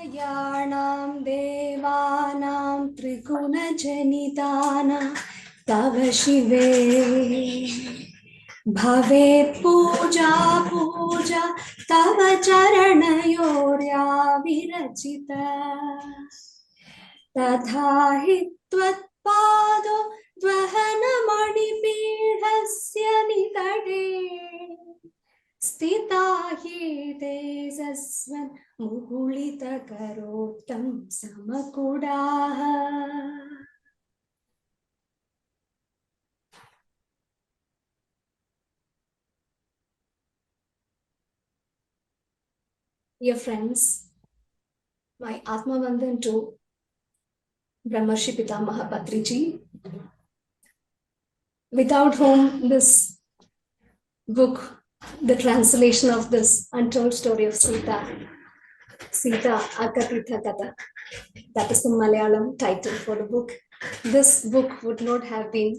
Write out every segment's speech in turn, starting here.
Yanam Devanam Trigunajanitana Tava Shive Bhavet Puja Puja Tava Charanayorya Virachita Tatha Hitvatpado Dvahanamani Pidhasya Nitade Sita hi tezasvan muhulita karotam samakudaha. Dear friends, my Atma Vandan to Brahmarshi Pitamaha Patriji, without whom this book, the translation of this untold story of Sita, Akadhita Kadha, that is the Malayalam title for the book. This book would not have been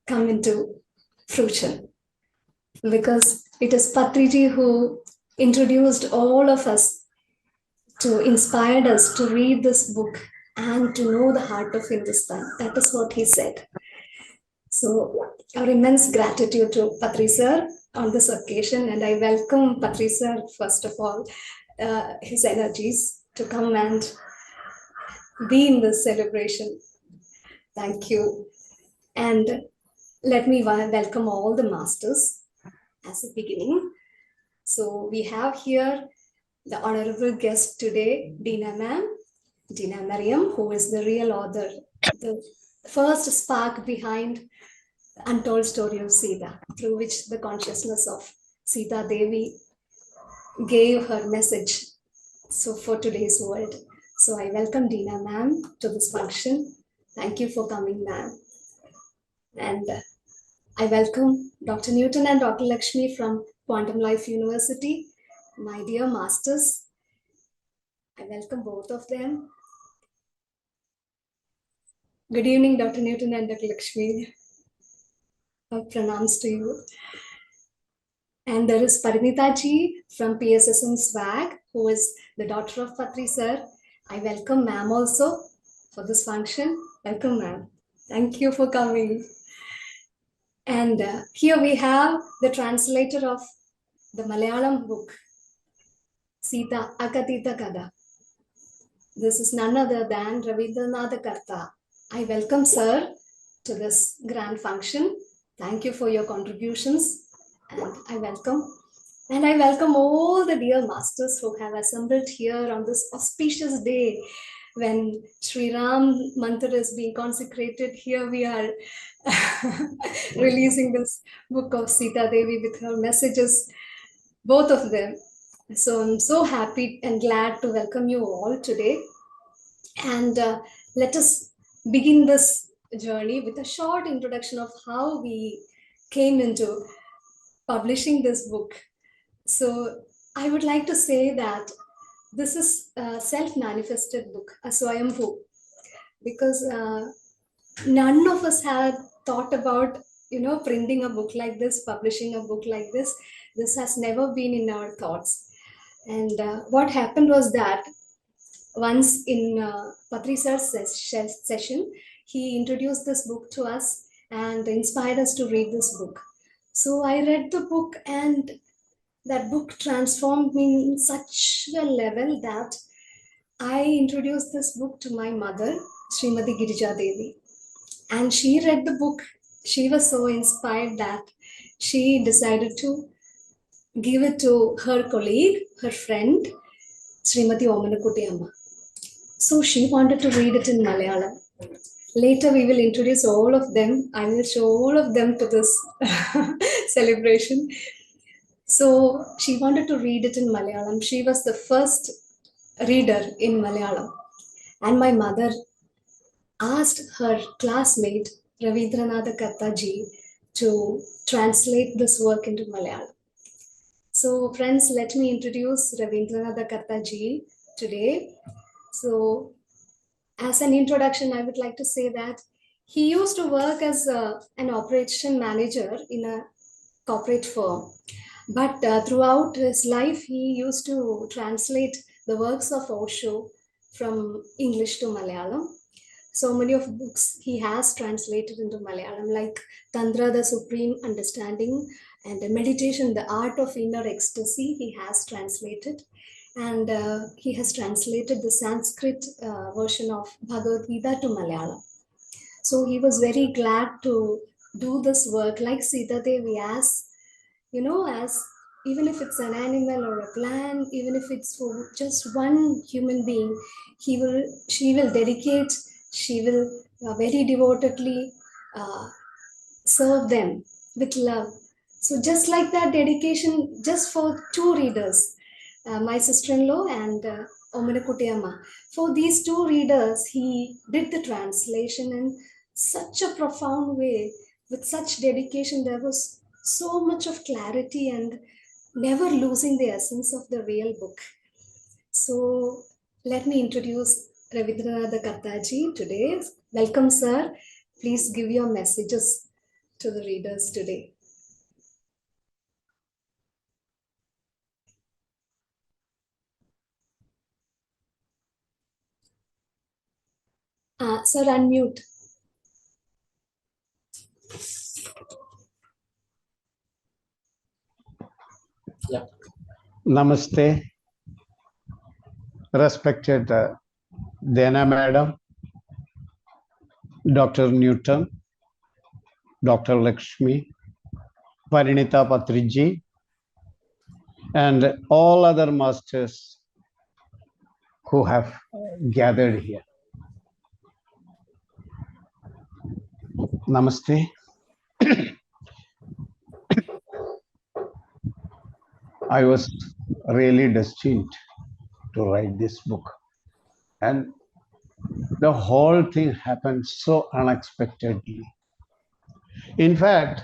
come into fruition because it is Patriji who introduced all of us to inspired us to read this book and to know the heart of Hindustan. That is what he said. So our immense gratitude to Patri sir on this occasion, and I welcome Patri sir first of all, his energies to come and be in this celebration. Thank you. And let me welcome all the masters as a beginning. So we have here the honorable guest today, Dena Merriam, who is the real author, the first spark behind the untold story of Sita, through which the consciousness of Sita Devi gave her message. So for today's world. So I welcome Dena ma'am to this function. Thank you for coming, ma'am. And I welcome Dr. Newton and Dr. Lakshmi from Quantum Life University, my dear masters. I welcome both of them. Good evening, Dr. Newton and Dr. Lakshmi. Pranams to you. And there is Parinitha ji from pssm SWAG, who is the daughter of Patri sir. I welcome ma'am also for this function. Welcome, ma'am. Thank you for coming. And here we have the translator of the Malayalam book, Sita, Akadhita Kadha. This is none other than Ravendranath Kartha. I welcome sir to this grand function. Thank you for your contributions. And I welcome all the dear masters who have assembled here on this auspicious day when Sri Ram Mantra is being consecrated. Here we are releasing this book of Sita Devi with her messages, both of them. So I'm so happy and glad to welcome you all today. And let us begin this journey with a short introduction of how we came into publishing this book. So I would like to say that this is a self-manifested book, a Swayambhu, because none of us had thought about, printing a book like this, publishing a book like this. This has never been in our thoughts. And what happened was that once in Patri sir's session, he introduced this book to us and inspired us to read this book. So I read the book, and that book transformed me in such a level that I introduced this book to my mother, Srimati Girija Devi. And she read the book. She was so inspired that she decided to give it to her colleague, her friend, Srimati Omanakuti Amma. So she wanted to read it in Malayalam. Later we will introduce all of them. I will show all of them to this celebration. So she wanted to read it in Malayalam. She was the first reader in Malayalam. And my mother asked her classmate, Ravendranath Kartha ji, to translate this work into Malayalam. So friends, let me introduce Ravendranath Kartha ji today. So as an introduction, I would like to say that he used to work as an operation manager in a corporate firm. But throughout his life, he used to translate the works of Osho from English to Malayalam. So many of books he has translated into Malayalam, like Tantra, the Supreme Understanding, and Meditation, the Art of Inner Ecstasy, he has translated. And he has translated the Sanskrit version of Bhagavad Gita to Malayalam. So he was very glad to do this work, like Sita Devi, as even if it's an animal or a plant, even if it's for just one human being, she will dedicate, she will very devotedly uh, serve them with love. So just like that dedication, just for two readers, my sister-in-law and Omanakutiyamma. For these two readers, he did the translation in such a profound way, with such dedication. There was so much of clarity and never losing the essence of the real book. So let me introduce Ravendranath Kartha ji today. Welcome, sir. Please give your messages to the readers today. Sir, unmute. Yeah. Namaste, respected Dena Madam, Dr. Newton, Dr. Lakshmi, Parinitha Patriji, and all other masters who have gathered here. Namaste. I was really destined to write this book, and the whole thing happened so unexpectedly. In fact,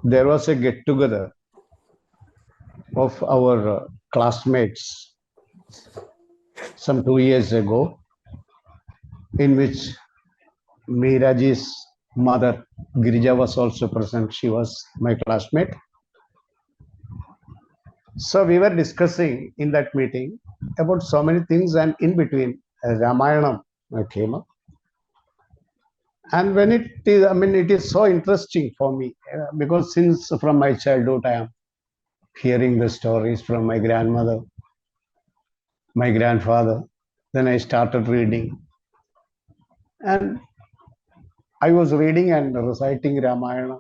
there was a get-together of our classmates some 2 years ago, in which Meeraji's mother, Girija, was also present. She was my classmate. So we were discussing in that meeting about so many things, and in between Ramayana came up. And when it is so interesting for me because since from my childhood I am hearing the stories from my grandmother, my grandfather. Then I started reading, and I was reading and reciting Ramayana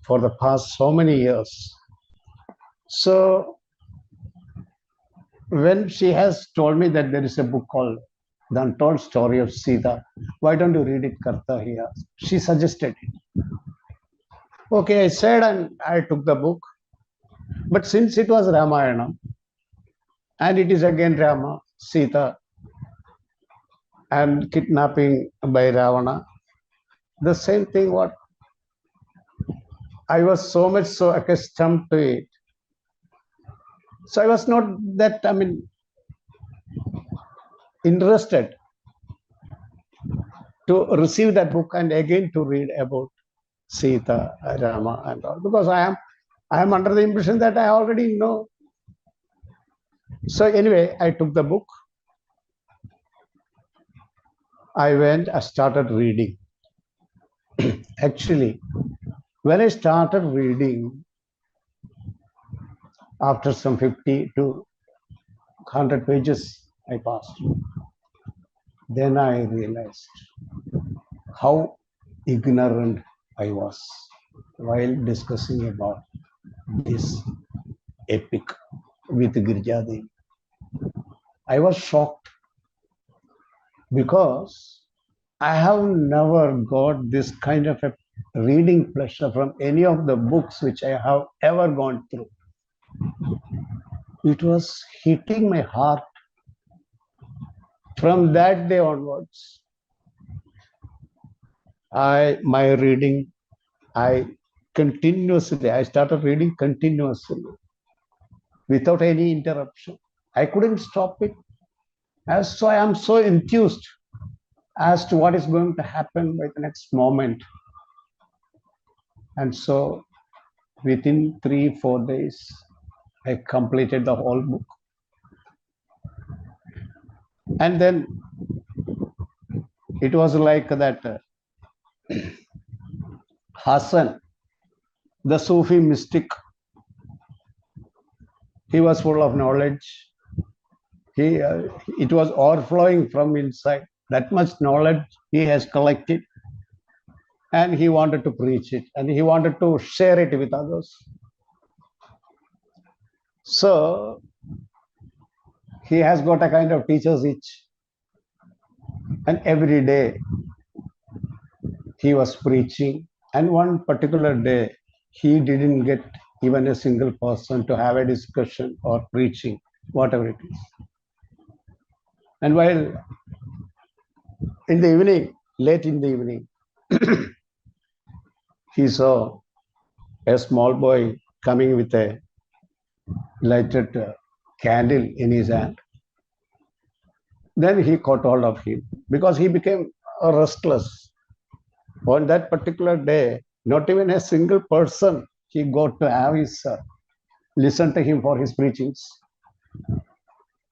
for the past so many years. So when she has told me that there is a book called The Untold Story of Sita, why don't you read it, Kartha? He asked. She suggested it. Okay, I said, and I took the book. But since it was Ramayana, and it is again Rama, Sita, and kidnapping by Ravana, the same thing what I was so much so accustomed to it. So I was not that, interested to receive that book and again to read about Sita, Rama, and all, because I am under the impression that I already know. So anyway, I took the book. I went, I started reading. Actually, when I started reading, after some 50 to 100 pages I passed, then I realized how ignorant I was while discussing about this epic with Girija Devi. I was shocked because I have never got this kind of a reading pleasure from any of the books which I have ever gone through. It was hitting my heart. From that day onwards, I started reading continuously without any interruption. I couldn't stop it. So I am so enthused as to what is going to happen by the next moment. And so within 3-4 days, I completed the whole book. And then it was like that Hassan, the Sufi mystic, he was full of knowledge. It was overflowing from inside. That much knowledge he has collected, and he wanted to preach it, and he wanted to share it with others. So he has got a kind of teacher's itch, and every day he was preaching. And one particular day, he didn't get even a single person to have a discussion or preaching, whatever it is. And while in the evening, late in the evening, he saw a small boy coming with a lighted candle in his hand. Then he caught hold of him because he became restless. On that particular day, not even a single person he got to have his listen to him for his preachings.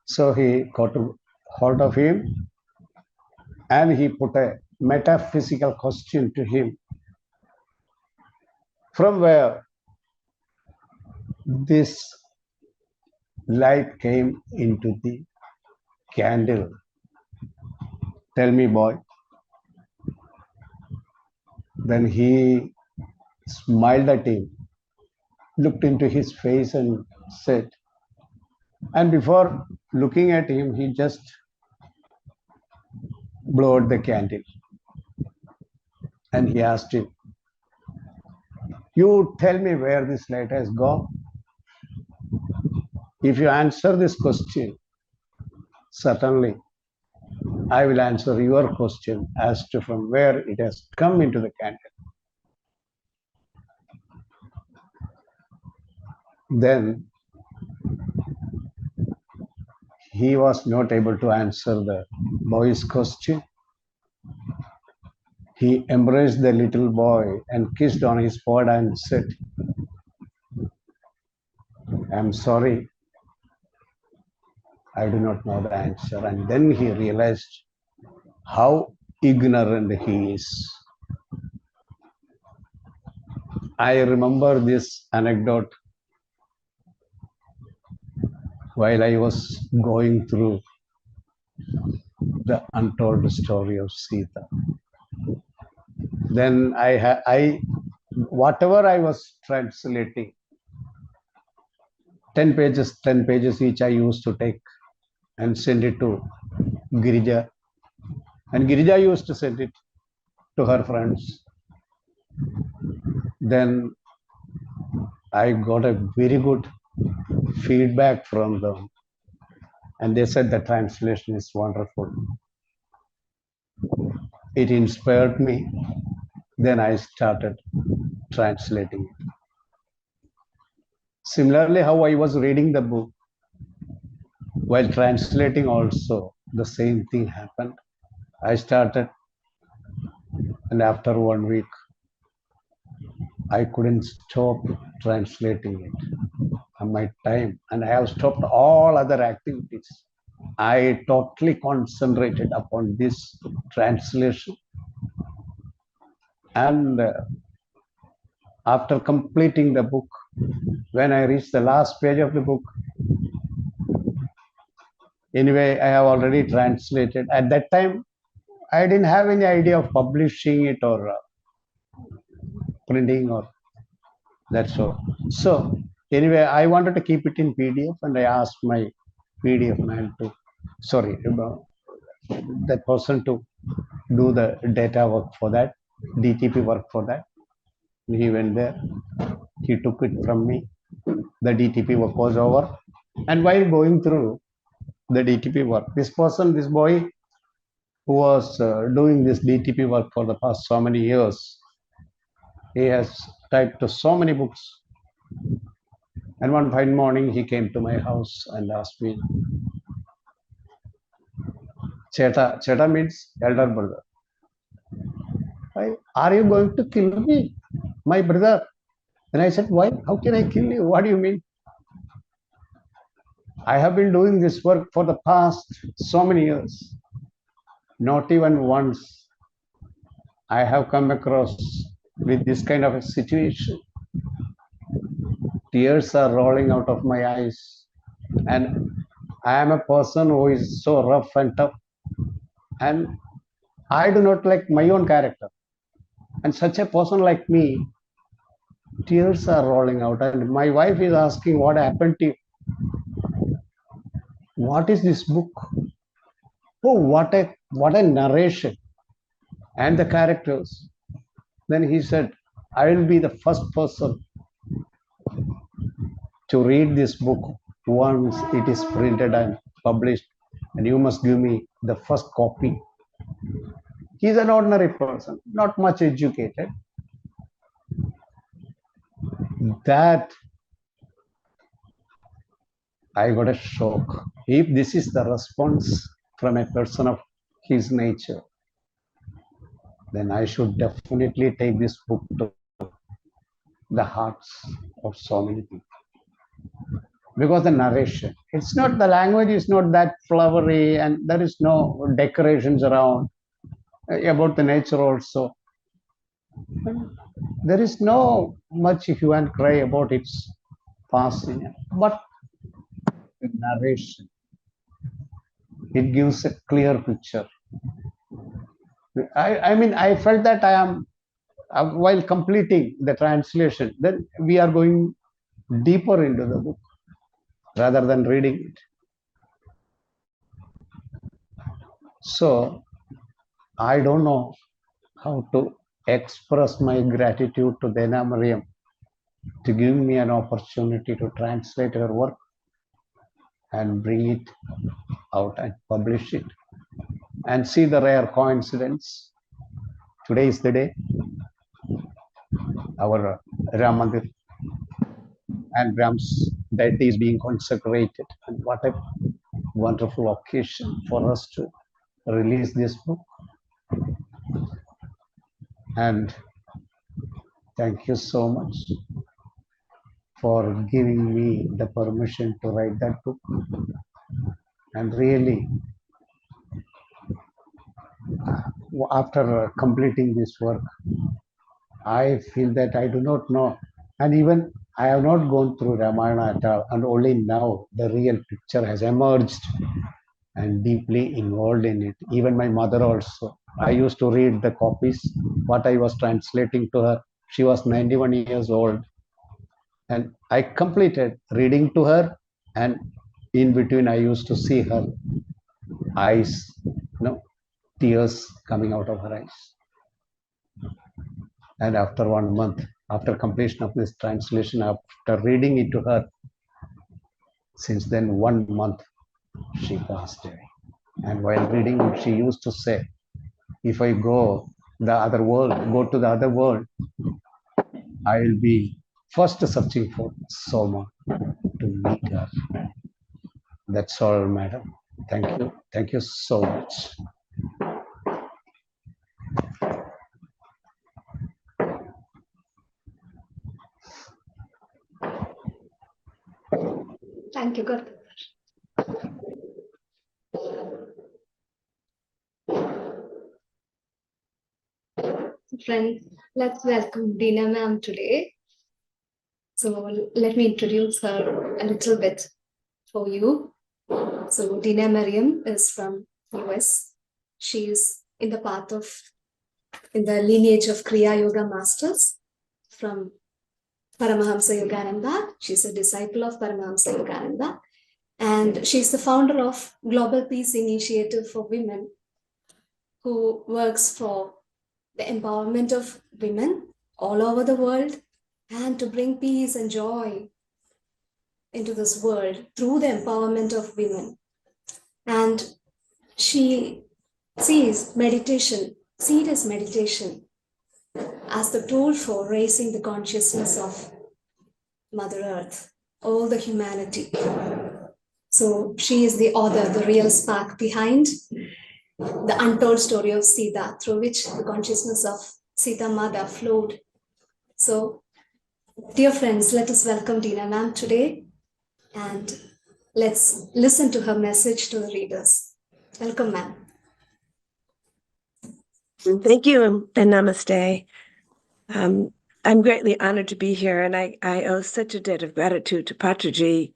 So he caught hold of him and he put a metaphysical question to him. From where this light came into the candle? Tell me, boy. Then he smiled at him, looked into his face and said, and before looking at him, he just blew out the candle. And he asked him, you tell me where this light has gone. If you answer this question, certainly I will answer your question as to from where it has come into the candle. Then he was not able to answer the boy's question. He embraced the little boy and kissed on his forehead and said, I'm sorry, I do not know the answer. And then he realized how ignorant he is. I remember this anecdote while I was going through the untold story of Sita. Then whatever I was translating, 10 pages each I used to take and send it to Girija. And Girija used to send it to her friends. Then I got a very good feedback from them. And they said the translation is wonderful. It inspired me. Then I started translating it. Similarly, how I was reading the book, while translating also, the same thing happened. I started, and after 1 week, I couldn't stop translating it on my time, and I have stopped all other activities. I totally concentrated upon this translation, and after completing the book, when I reached the last page of the book, anyway, I have already translated. At that time, I didn't have any idea of publishing it or printing or that's all. So anyway, I wanted to keep it in PDF, and I asked my PDF man to, that person to do the data work for that, DTP work for that. He went there, he took it from me. The DTP work was over. And while going through the DTP work, this boy who was doing this DTP work for the past so many years, he has typed so many books. And one fine morning, he came to my house and asked me, Cheta means elder brother. Are you going to kill me, my brother? And I said, why? How can I kill you? What do you mean? I have been doing this work for the past so many years. Not even once I have come across with this kind of a situation. Tears are rolling out of my eyes, and I am a person who is so rough and tough, and I do not like my own character. And such a person like me, tears are rolling out, and my wife is asking, "What happened to you? What is this book? Oh, what a narration and the characters." Then he said, "I will be the first person to read this book once it is printed and published, and you must give me the first copy." He's an ordinary person, not much educated. That I got a shock. If this is the response from a person of his nature, then I should definitely take this book to the hearts of so many people. Because the narration, it's not, the language is not that flowery, and there is no decorations around about the nature also. There is no much hue and cry about its passing, but the narration, it gives a clear picture. I mean, I felt that I am, while completing the translation, then we are going deeper into the book rather than reading it. So I don't know how to express my gratitude to Dena Merriam to give me an opportunity to translate her work and bring it out and publish it. And see the rare coincidence. Today is the day our Ram Mandir and Ram's deity is being consecrated. And what a wonderful occasion for us to release this book. And thank you so much for giving me the permission to write that book. And really, after completing this work, I feel that I do not know, and even I have not gone through Ramayana at all, and only now the real picture has emerged and deeply involved in it. Even my mother also. I used to read the copies, what I was translating to her. She was 91 years old. And I completed reading to her, and in between I used to see her eyes, tears coming out of her eyes. And after 1 month, after completion of this translation, after reading it to her, since then 1 month, she passed away. And while reading it, she used to say, if I go to the other world, I will be first searching for Soma to meet her. That's all, madam. Thank you. Thank you so much. Thank you, Kartha. Friends, let's welcome Dena ma'am today. So let me introduce her a little bit for you. So Dena Merriam is from US. She is in the lineage of Kriya Yoga masters from Paramahamsa Yogananda. She's a disciple of Paramahamsa Yogananda. And she's the founder of Global Peace Initiative for Women, who works for the empowerment of women all over the world and to bring peace and joy into this world through the empowerment of women. And she sees meditation, serious meditation, as the tool for raising the consciousness of Mother Earth, all the humanity. So she is the author, the real spark behind the untold story of Sita, through which the consciousness of Sita Mother flowed. So, dear friends, let us welcome Dena ma'am today. And Let's listen to her message to the readers. Welcome, ma'am. Thank you and namaste. I'm greatly honored to be here, and I owe such a debt of gratitude to Patriji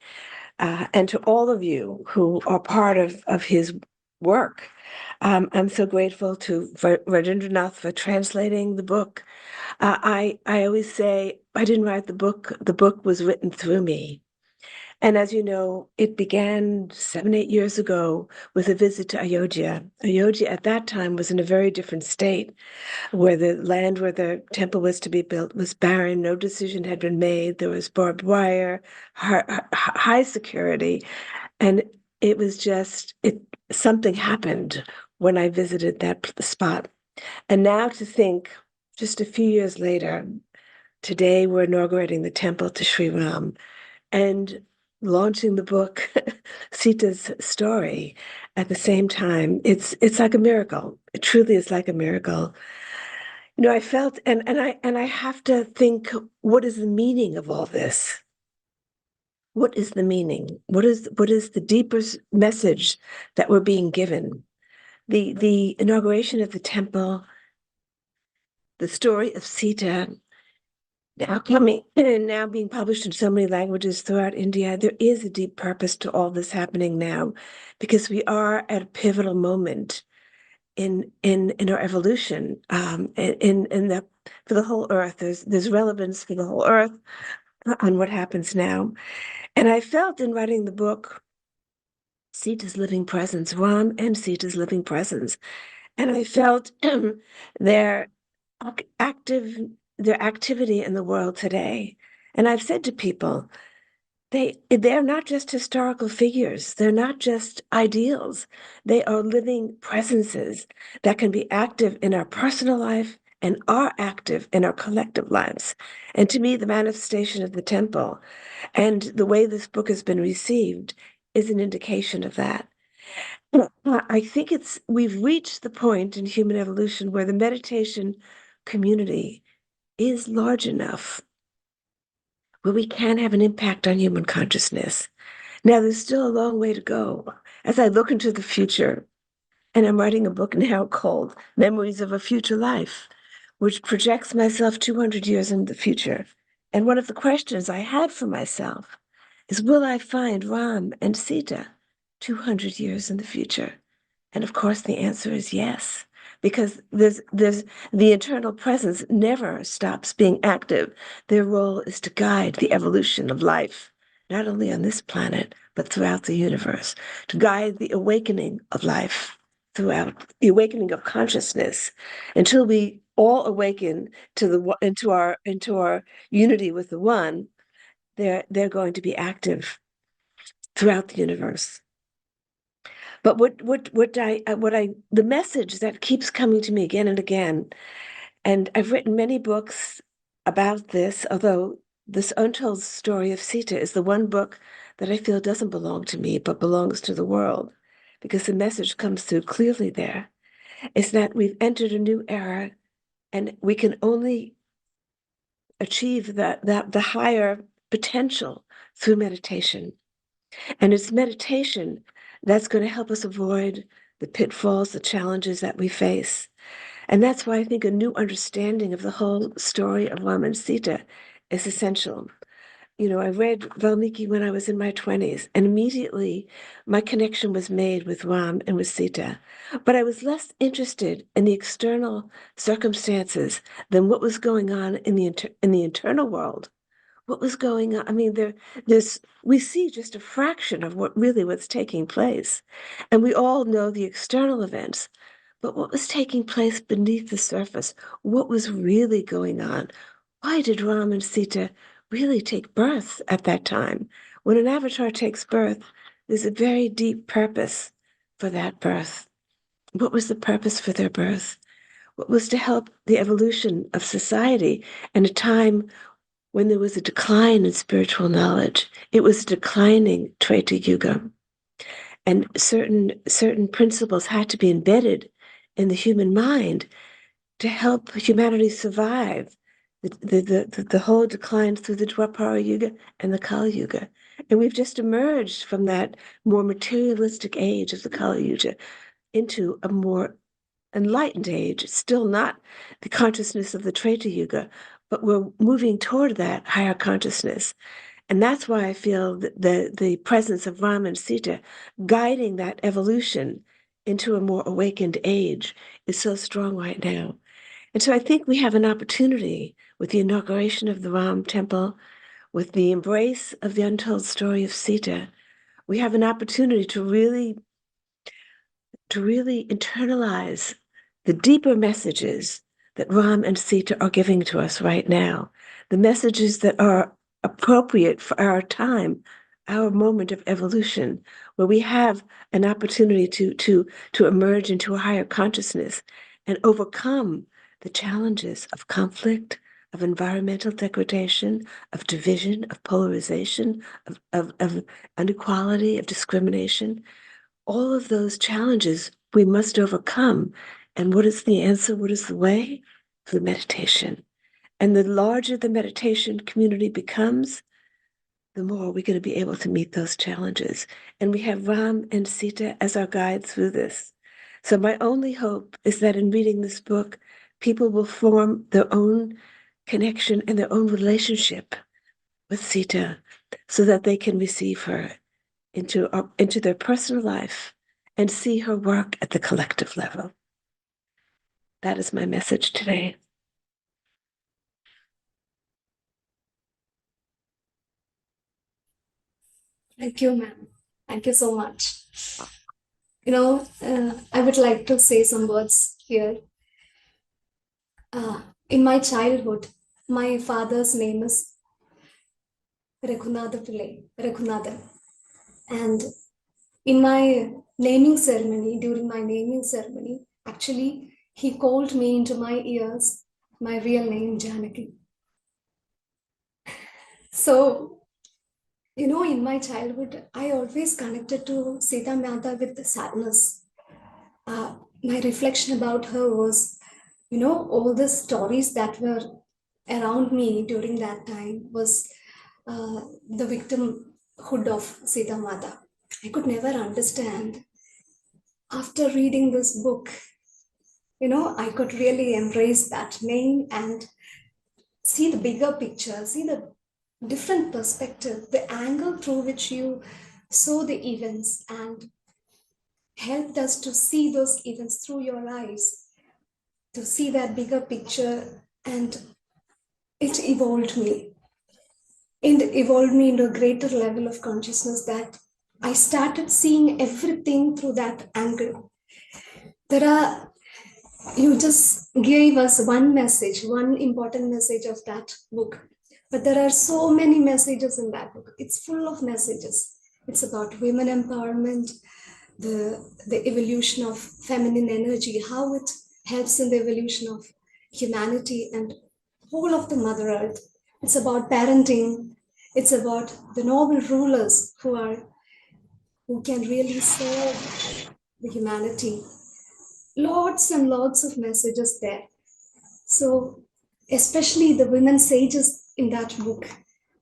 and to all of you who are part of his work. I'm so grateful to Ravendranath for translating the book. I always say I didn't write the book was written through me. And as you know, it began 7-8 years ago with a visit to Ayodhya. Ayodhya at that time was in a very different state, where the land where the temple was to be built was barren. No decision had been made. There was barbed wire, high security. And it was just, something happened when I visited that spot. And now to think, just a few years later, today we're inaugurating the temple to Sri Ram and launching the book, Sita's story, at the same time. It's like a miracle. It truly is like a miracle. You know, I felt, and I have to think, what is the meaning of all this? What is the meaning? What is the deeper message that we're being given? The inauguration of the temple, the story of Sita, now being published in so many languages throughout India. There is a deep purpose to all this happening now, because we are at a pivotal moment in our evolution, for the whole earth. There's relevance for the whole earth on what happens now. And I felt in writing the book, Sita's living presence, Ram and Sita's living presence. And I felt their activity in the world today. And I've said to people, they're not just historical figures. They're not just ideals. They are living presences that can be active in our personal life and are active in our collective lives. And to me, the manifestation of the temple and the way this book has been received is an indication of that. I think we've reached the point in human evolution where the meditation community is large enough where we can have an impact on human consciousness. Now, there's still a long way to go. As I look into the future, and I'm writing a book now called Memories of a Future Life, which projects myself 200 years in the future. And one of the questions I had for myself is, will I find Ram and Sita 200 years in the future? And of course, the answer is yes, because there's the eternal presence never stops being active. Their role is to guide the evolution of life, not only on this planet, but throughout the universe, to guide the awakening of life throughout the awakening of consciousness, until we all awaken into our unity with the One. They're going to be active throughout the universe. But the message that keeps coming to me again and again, and I've written many books about this, although this Untold story of Sita is the one book that I feel doesn't belong to me, but belongs to the world, because the message comes through clearly there, is that we've entered a new era, and we can only achieve the higher potential through meditation. And it's meditation that's going to help us avoid the pitfalls, the challenges that we face. And that's why I think a new understanding of the whole story of Ram and Sita is essential. You know, I read Valmiki when I was in my 20s, and immediately my connection was made with Ram and with Sita. But I was less interested in the external circumstances than what was going on in the internal world. What was going on? I mean, we see just a fraction of what's taking place. And we all know the external events, but what was taking place beneath the surface? What was really going on? Why did Ram and Sita really take birth at that time? When an avatar takes birth, there's a very deep purpose for that birth. What was the purpose for their birth? What was to help the evolution of society in a time when there was a decline in spiritual knowledge. It was a declining Treta Yuga. And certain principles had to be embedded in the human mind to help humanity survive the whole decline through the Dwapara Yuga and the Kali Yuga. And we've just emerged from that more materialistic age of the Kali Yuga into a more enlightened age. It's still not the consciousness of the Treta Yuga, but we're moving toward that higher consciousness. And that's why I feel that the presence of Ram and Sita guiding that evolution into a more awakened age is so strong right now. And so I think we have an opportunity with the inauguration of the Ram temple, with the embrace of the untold story of Sita. We have an opportunity to really internalize the deeper messages that Ram and Sita are giving to us right now, the messages that are appropriate for our time, our moment of evolution, where we have an opportunity to emerge into a higher consciousness and overcome the challenges of conflict, of environmental degradation, of division, of polarization, of inequality, of discrimination. All of those challenges we must overcome. And what is the answer? What is the way? Through meditation. And the larger the meditation community becomes, the more we're going to be able to meet those challenges. And we have Ram and Sita as our guides through this. So my only hope is that in reading this book, people will form their own connection and their own relationship with Sita so that they can receive her into their personal life and see her work at the collective level. That is my message today. Thank you, ma'am. Thank you so much. I would like to say some words here. In my childhood, my father's name is Raghunathan. And in my naming ceremony, during my naming ceremony, actually, he called me into my ears, my real name, Janaki. So, in my childhood, I always connected to Sita Mata with sadness. My reflection about her was, all the stories that were around me during that time was the victimhood of Sita Mata. I could never understand. After reading this book, I could really embrace that name and see the bigger picture, see the different perspective, the angle through which you saw the events and helped us to see those events through your eyes, to see that bigger picture, and it evolved me. It evolved me into a greater level of consciousness that I started seeing everything through that angle. You just gave us one message, one important message of that book. But there are so many messages in that book. It's full of messages. It's about women empowerment, the evolution of feminine energy, how it helps in the evolution of humanity and whole of the Mother Earth. It's about parenting. It's about the noble rulers who can really serve the humanity. Lots and lots of messages there. So, especially the women sages in that book,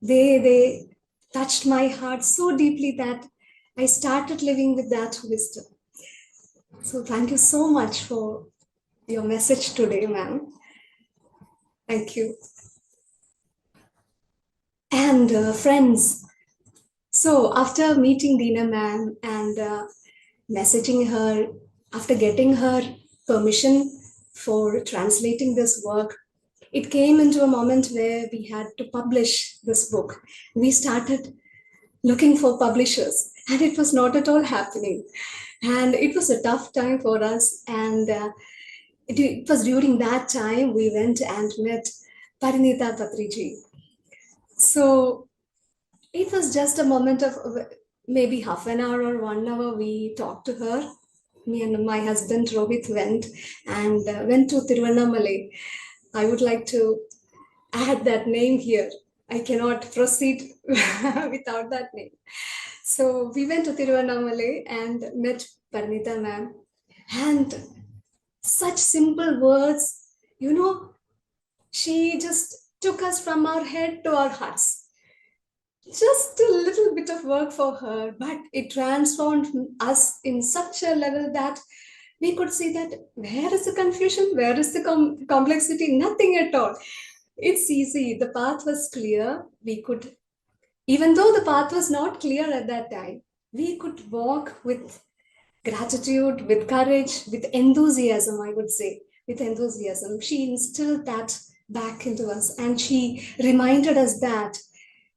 they touched my heart so deeply that I started living with that wisdom. So, thank you so much for your message today, ma'am. Thank you. And friends, so after meeting Dena ma'am and messaging her, after getting her permission for translating this work, it came into a moment where we had to publish this book. We started looking for publishers, and it was not at all happening. And it was a tough time for us. And it was during that time we went and met Parinitha Patriji. So it was just a moment of maybe half an hour or 1 hour. We talked to her. Me and my husband Rohit went to Tiruvannamalai. I would like to add that name here. I cannot proceed without that name. So we went to Tiruvannamalai and met Parinitha ma'am. And such simple words, she just took us from our head to our hearts. Just a little bit of work for her, but it transformed us in such a level that we could see that where is the confusion, where is the complexity? Nothing at all. It's easy. The path was clear. We could, even though the path was not clear at that time, we could walk with gratitude, with courage, with enthusiasm, I would say, with enthusiasm. She instilled that back into us, and she reminded us that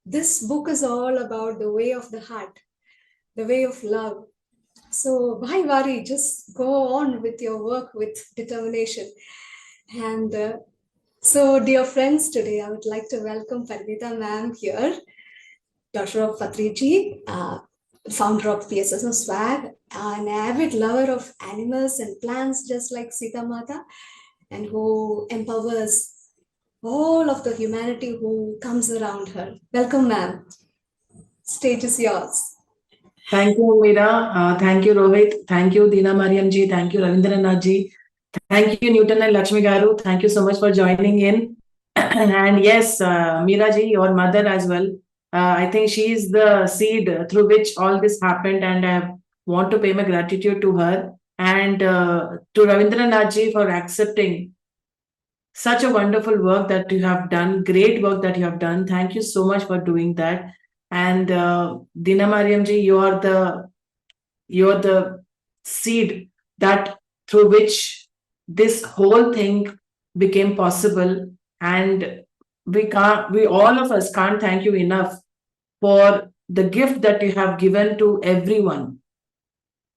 this book is all about the way of the heart, the way of love. So why worry? Just go on with your work with determination. And so, dear friends, today I would like to welcome Parinitha ma'am here, daughter of Patriji, founder of PSSM Swag, an avid lover of animals and plants, just like Sita Mata, and who empowers all of the humanity who comes around her. Welcome, ma'am. Stage is yours. Thank you, Meera. Thank you, Rohit. Thank you, Dena Merriam ji. Thank you, Ravendranath ji. Thank you, Newton and Lakshmi Garu. Thank you so much for joining in. And yes, Meera ji, your mother as well. I think she is the seed through which all this happened, and I want to pay my gratitude to her and to Ravendranath ji for accepting such a wonderful work that you have done, great work that you have done. Thank you so much for doing that. And Dena Merriam ji, you're the seed that through which this whole thing became possible. And we all of us can't thank you enough for the gift that you have given to everyone.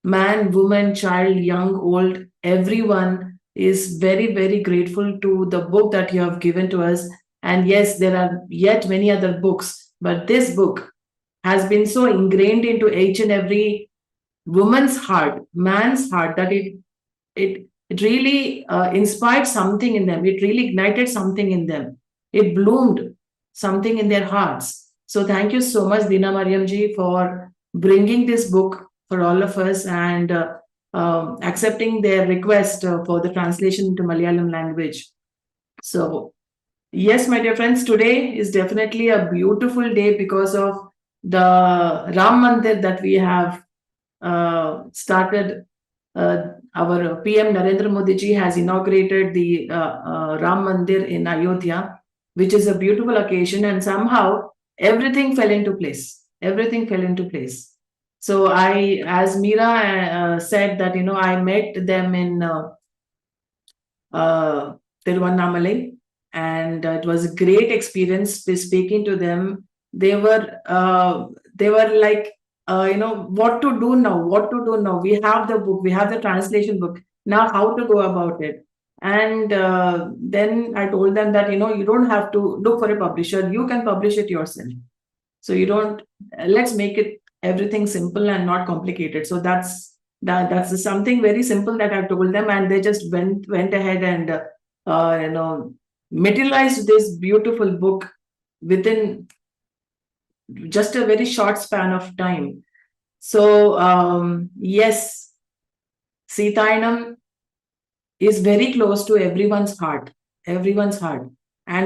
Man, woman, child, young, old, everyone is very, very grateful to the book that you have given to us. And yes, there are yet many other books, but this book has been so ingrained into each and every woman's heart, man's heart, that it really inspired something in them. It really ignited something in them. It bloomed something in their hearts. So thank you so much, Dena Merriam ji, for bringing this book for all of us and accepting their request for the translation into Malayalam language. So yes, my dear friends, today is definitely a beautiful day because of the Ram Mandir that we have started. Our PM Narendra Modi ji has inaugurated the Ram Mandir in Ayodhya, which is a beautiful occasion, and somehow everything fell into place. Everything fell into place. So I, as Meera said, that I met them in Tiruvannamalai, and it was a great experience speaking to them. They were like, what to do now? What to do now? We have the book, we have the translation book. Now, how to go about it? And then I told them that you don't have to look for a publisher. You can publish it yourself. So you don't. Let's make it everything simple and not complicated. So that's something very simple that I've told them, and they just went ahead and materialized this beautiful book within just a very short span of time. So yes, Sitainam is very close to everyone's heart. And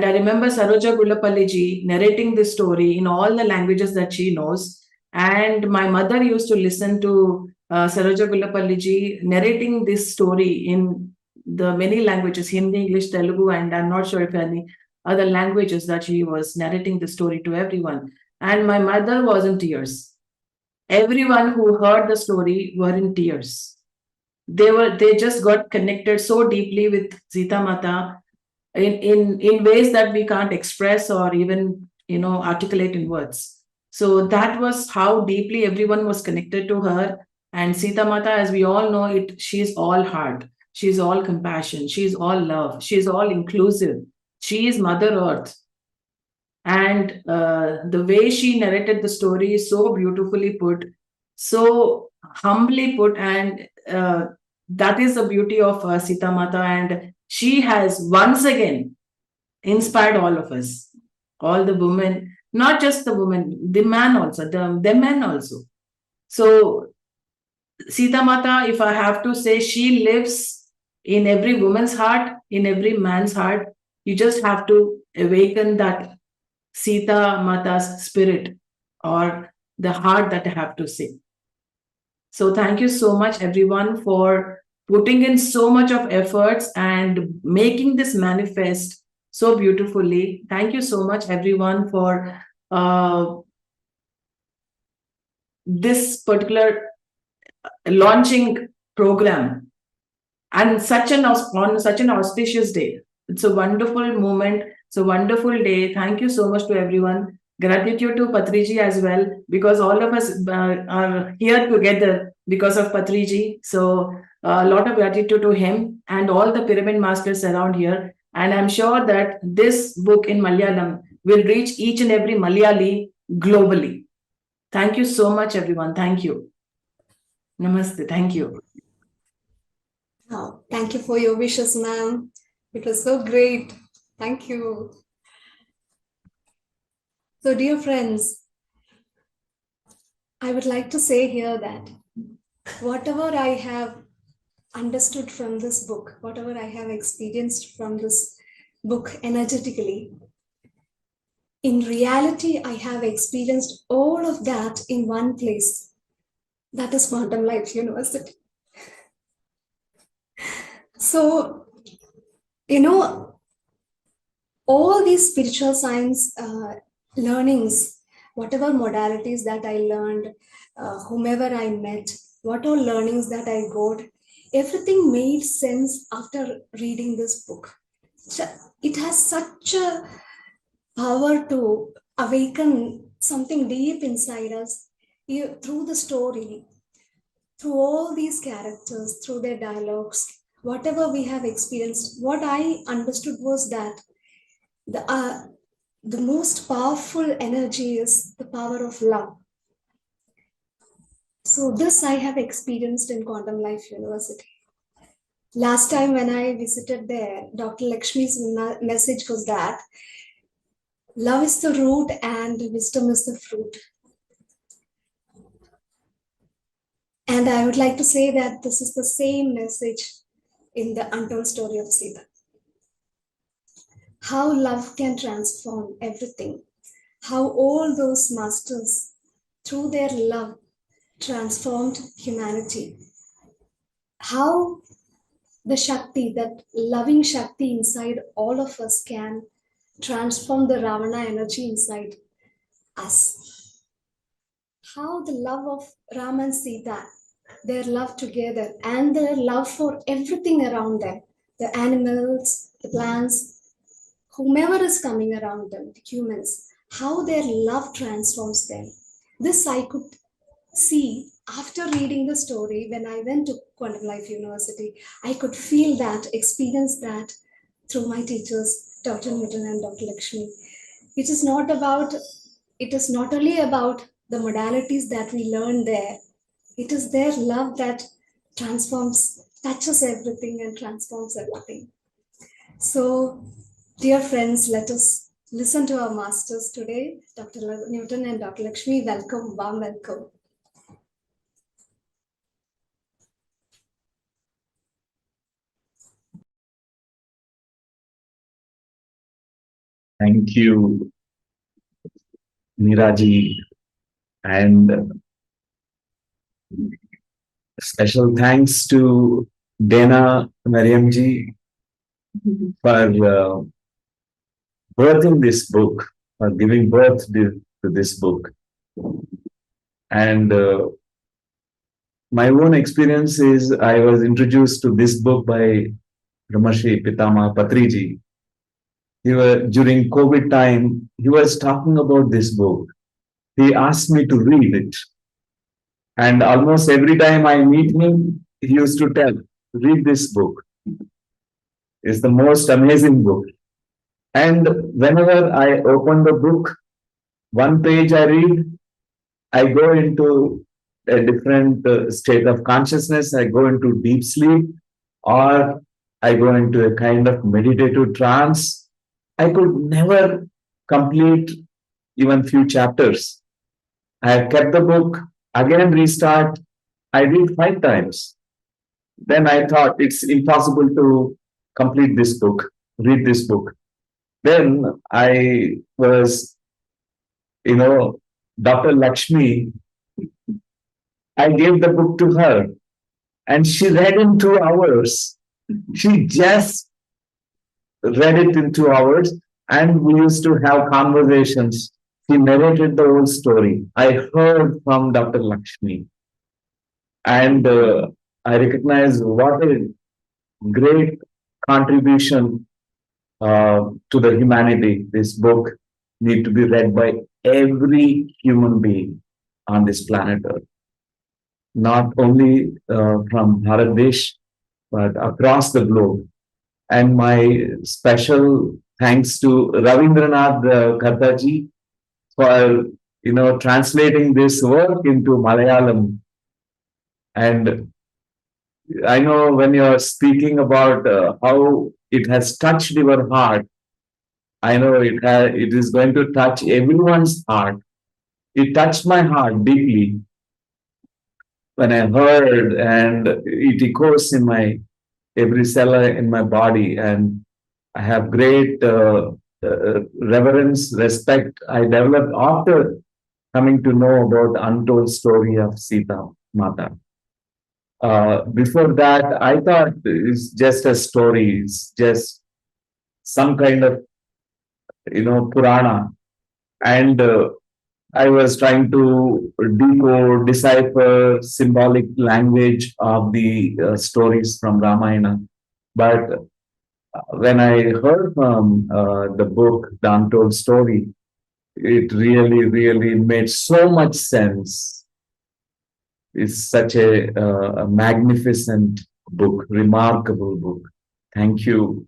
I remember Saroja Gullapalli ji narrating this story in all the languages that she knows. And my mother used to listen to Saroja Gullapalli ji narrating this story in the many languages, Hindi, English, Telugu, and I'm not sure if any other languages, that she was narrating the story to everyone. And my mother was in tears. Everyone who heard the story were in tears. They just got connected so deeply with Sita Mata in ways that we can't express or even articulate in words. So that was how deeply everyone was connected to her. And Sita Mata, as we all know, she's all heart, she's all compassion, she's all love, she's all inclusive, she is Mother Earth. And the way she narrated the story is so beautifully put, so humbly put, and that is the beauty of Sita Mata. And she has once again inspired all of us, all the women, not just the women, the men also, the men also. So Sita Mata, if I have to say, she lives in every woman's heart, in every man's heart. You just have to awaken that Sita Mata's spirit or the heart that I have to say. So thank you so much, everyone, for putting in so much of efforts and making this manifest so beautifully. Thank you so much, everyone, for this particular launching program and on such an auspicious day. It's a wonderful moment. It's a wonderful day. Thank you so much to everyone. Gratitude to Patriji as well, because all of us are here together because of Patriji. So a lot of gratitude to him and all the pyramid masters around here. And I'm sure that this book in Malayalam will reach each and every Malayali globally. Thank you so much, everyone. Thank you. Namaste. Thank you. Oh, thank you for your wishes, ma'am. It was so great. Thank you. So, dear friends, I would like to say here that whatever I have understood from this book, whatever I have experienced from this book energetically, in reality, I have experienced all of that in one place. That is Quantum Life University. So, all these spiritual science learnings, whatever modalities that I learned, whomever I met, what all learnings that I got, everything made sense after reading this book. So it has such a power to awaken something deep inside us through the story, through all these characters, through their dialogues, whatever we have experienced. What I understood was that the most powerful energy is the power of love. So this I have experienced in Quantum Life University. Last time when I visited there, Dr. Lakshmi's message was that love is the root and wisdom is the fruit. And I would like to say that this is the same message in the Untold story of Sita. How love can transform everything. How all those masters, through their love, transformed humanity. How the Shakti, that loving Shakti inside all of us, can transform the Ravana energy inside us. How the love of Ram and Sita, their love together, and their love for everything around them, the animals, the plants, whomever is coming around them, the humans, how their love transforms them. This I could see after reading the story when I went to Quantum Life University. I could feel that, experience that through my teachers, Dr. Newton and Dr. Lakshmi. It is not only about the modalities that we learn there. It is their love that touches everything and transforms everything. So, dear friends, let us listen to our masters today, Dr. Newton and Dr. Lakshmi. Welcome, warm welcome. Thank you, Neeraji, and special thanks to Dena Merriam ji for birthing this book, for giving birth to this book. And my own experience is I was introduced to this book by Brahmarshi Pitamaha Patriji. During COVID time, he was talking about this book. He asked me to read it. And almost every time I meet him, he used to tell, read this book. It's the most amazing book. And whenever I open the book, one page I read, I go into a different state of consciousness. I go into deep sleep, or I go into a kind of meditative trance. I could never complete even few chapters. I have kept the book, again restart. I read 5 times. Then I thought it's impossible to complete this book, read this book. then I was, Dr. Lakshmi, I gave the book to her and she read in 2 hours. She just read it in 2 hours and we used to have conversations. She narrated the whole story. I heard from Dr. Lakshmi and I recognize what a great contribution to the humanity. This book need to be read by every human being on this planet Earth, not only from Bharat Desh, but across the globe. And my special thanks to Ravendranath Kartha ji for translating this work into Malayalam. And I know when you're speaking about how it has touched your heart, I know it is going to touch everyone's heart. It touched my heart deeply when I heard, and it echoes in my every cell in my body, and I have great reverence, respect I developed after coming to know about the untold story of Sita Mata. Before that, I thought it's just a story, it's just some kind of, Purana. And I was trying to decode, decipher symbolic language of the stories from Ramayana. But when I heard from the book, The Untold Story, it really, really made so much sense. It's such a magnificent book, remarkable book. Thank you,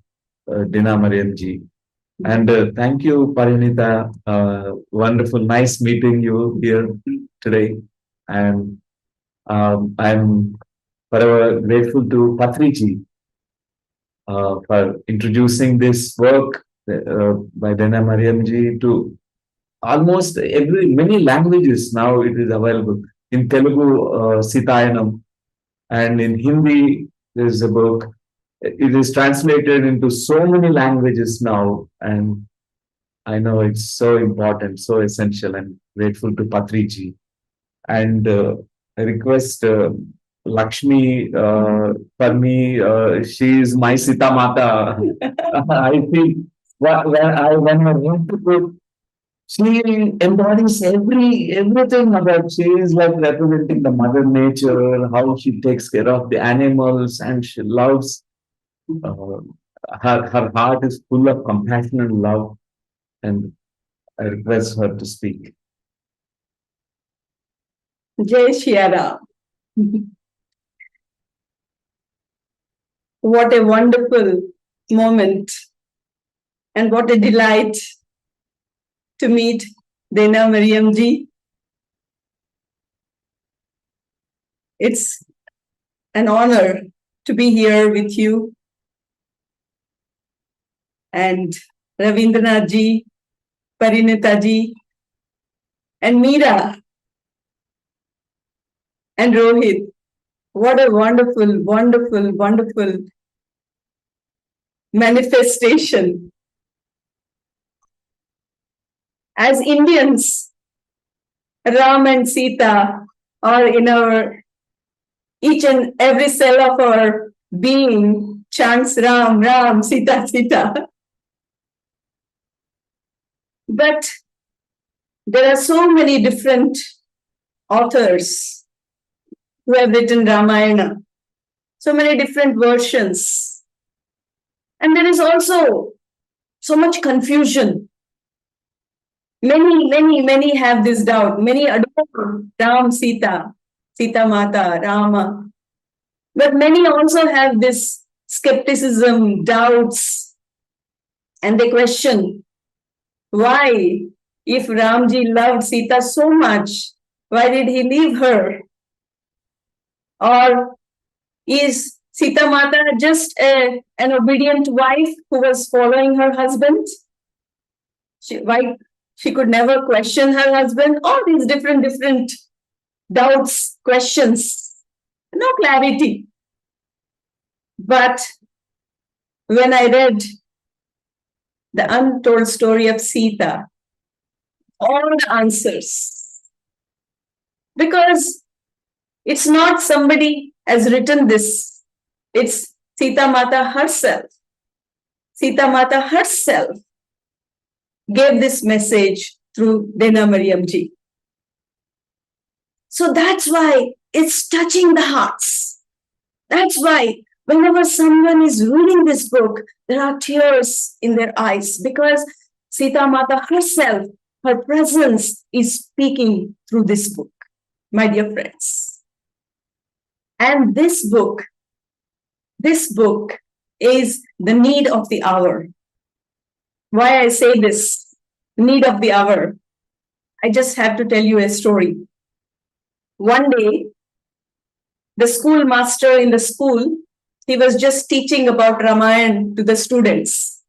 Dena Merriam ji. And thank you, Parinitha. Wonderful, nice meeting you here today. And I'm forever grateful to Patriji for introducing this work by Dena Merriam ji to almost many languages now it is available. In Telugu, Sitayanam, and in Hindi, there is a book. It is translated into so many languages now, and I know it's so important, so essential, and grateful to Patriji. And I request Lakshmi, for me, she is my Sita Mata. I feel when I want to put, she embodies everything about. She is like representing the mother nature, how she takes care of the animals, and she loves. Her heart is full of compassion and love, and I request her to speak. Jai Shri. What a wonderful moment, and what a delight to meet Dena Merriam ji. It's an honor to be here with you. And Ravendranath ji, Parinitha ji, and Meera, and Rohit. What a wonderful, wonderful, wonderful manifestation. As Indians, Ram and Sita are in our each and every cell of our being chants Ram, Ram, Sita, Sita. But there are so many different authors who have written Ramayana, so many different versions. And there is also so much confusion. Many have this doubt. Many adore Ram, Sita, Sita Mata, Rama. But many also have this skepticism, doubts, and they question, why, if Ramji loved Sita so much, why did he leave her? Or is Sita Mata just an obedient wife who was following her husband? Why she could never question her husband? All these different doubts, questions, no clarity. But when I read the untold story of Sita, all the answers. Because it's not somebody has written this, it's Sita Mata herself. Sita Mata herself gave this message through Dena Merriam ji. So that's why it's touching the hearts. That's why whenever someone is reading this book, there are tears in their eyes, because Sita Mata herself, her presence is speaking through this book, my dear friends. And this book is the need of the hour. Why I say this, need of the hour? I just have to tell you a story. One day, the schoolmaster in the school, he was just teaching about Ramayana to the students.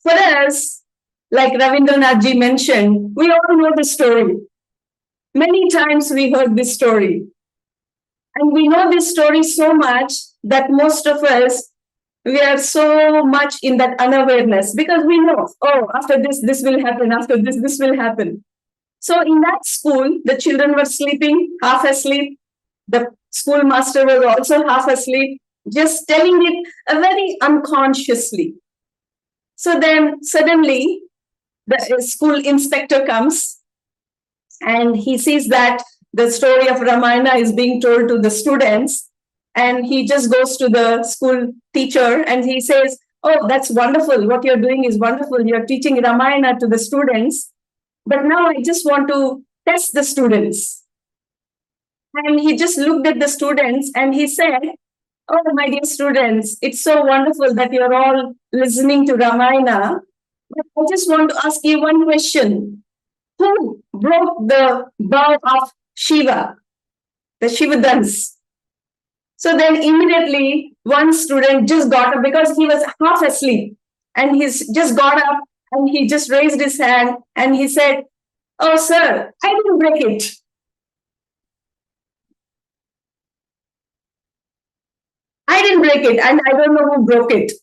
For us, like Ravendranath ji mentioned, we all know the story. Many times we heard this story. And we know this story so much that most of us, we are so much in that unawareness, because we know, oh, after this will happen, after this will happen. So in that school, the children were sleeping, half asleep. The schoolmaster was also half asleep, just telling it very unconsciously. So then suddenly the school inspector comes and he sees that the story of Ramayana is being told to the students, and he just goes to the school teacher and he says, oh, that's wonderful. What you're doing is wonderful. You're teaching Ramayana to the students. But now I just want to test the students. And he just looked at the students and he said, oh, my dear students, it's so wonderful that you're all listening to Ramayana. But I just want to ask you one question. Who broke the bow of Shiva, the Shivadans? So then immediately one student just got up, because he was half asleep, and he's just got up and he just raised his hand and he said, oh, sir, I didn't break it. I didn't break it, and I don't know who broke it.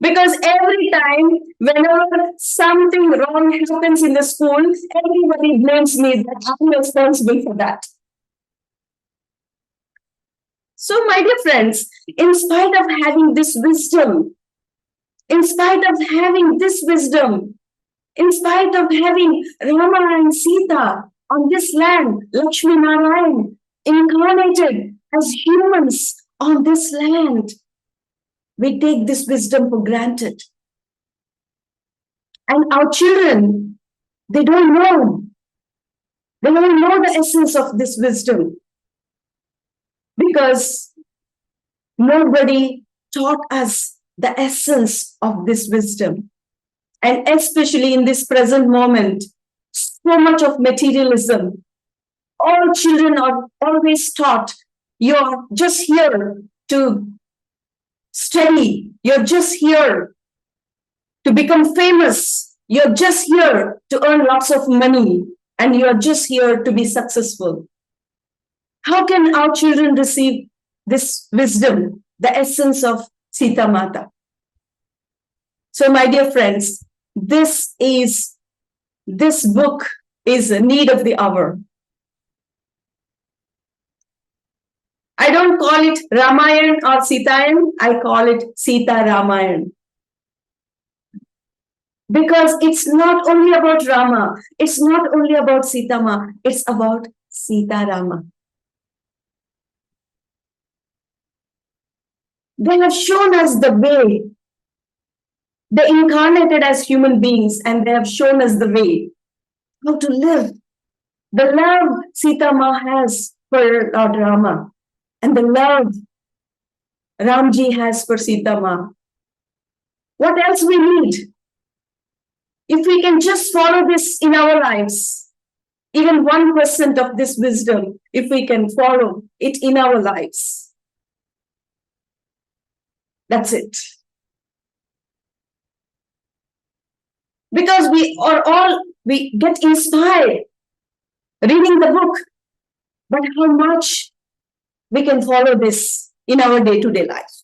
Because every time, whenever something wrong happens in the school, everybody blames me that I'm responsible for that. So, my dear friends, in spite of having this wisdom, in spite of having this wisdom, in spite of having Rama and Sita on this land, Lakshmi Narayan incarnated as humans on this land, we take this wisdom for granted. And our children, they don't know. They don't know the essence of this wisdom, because nobody taught us the essence of this wisdom. And especially in this present moment, so much of materialism. All children are always taught, you're just here to study, you're just here to become famous, you're just here to earn lots of money, and you're just here to be successful. How can our children receive this wisdom, the essence of Sita Mata? So, my dear friends, this book is a need of the hour. I don't call it Ramayan or Sitayan, I call it Sita Ramayan. Because it's not only about Rama, it's not only about Sita Ma, it's about Sita Rama. They have shown us the way. They incarnated as human beings and they have shown us the way how to live. The love Sita Ma has for Lord Rama and the love Ramji has for Sita Ma. What else we need? If we can just follow this in our lives, even 1% of this wisdom, if we can follow it in our lives, that's it. Because we get inspired reading the book, but how much we can follow this in our day-to-day life?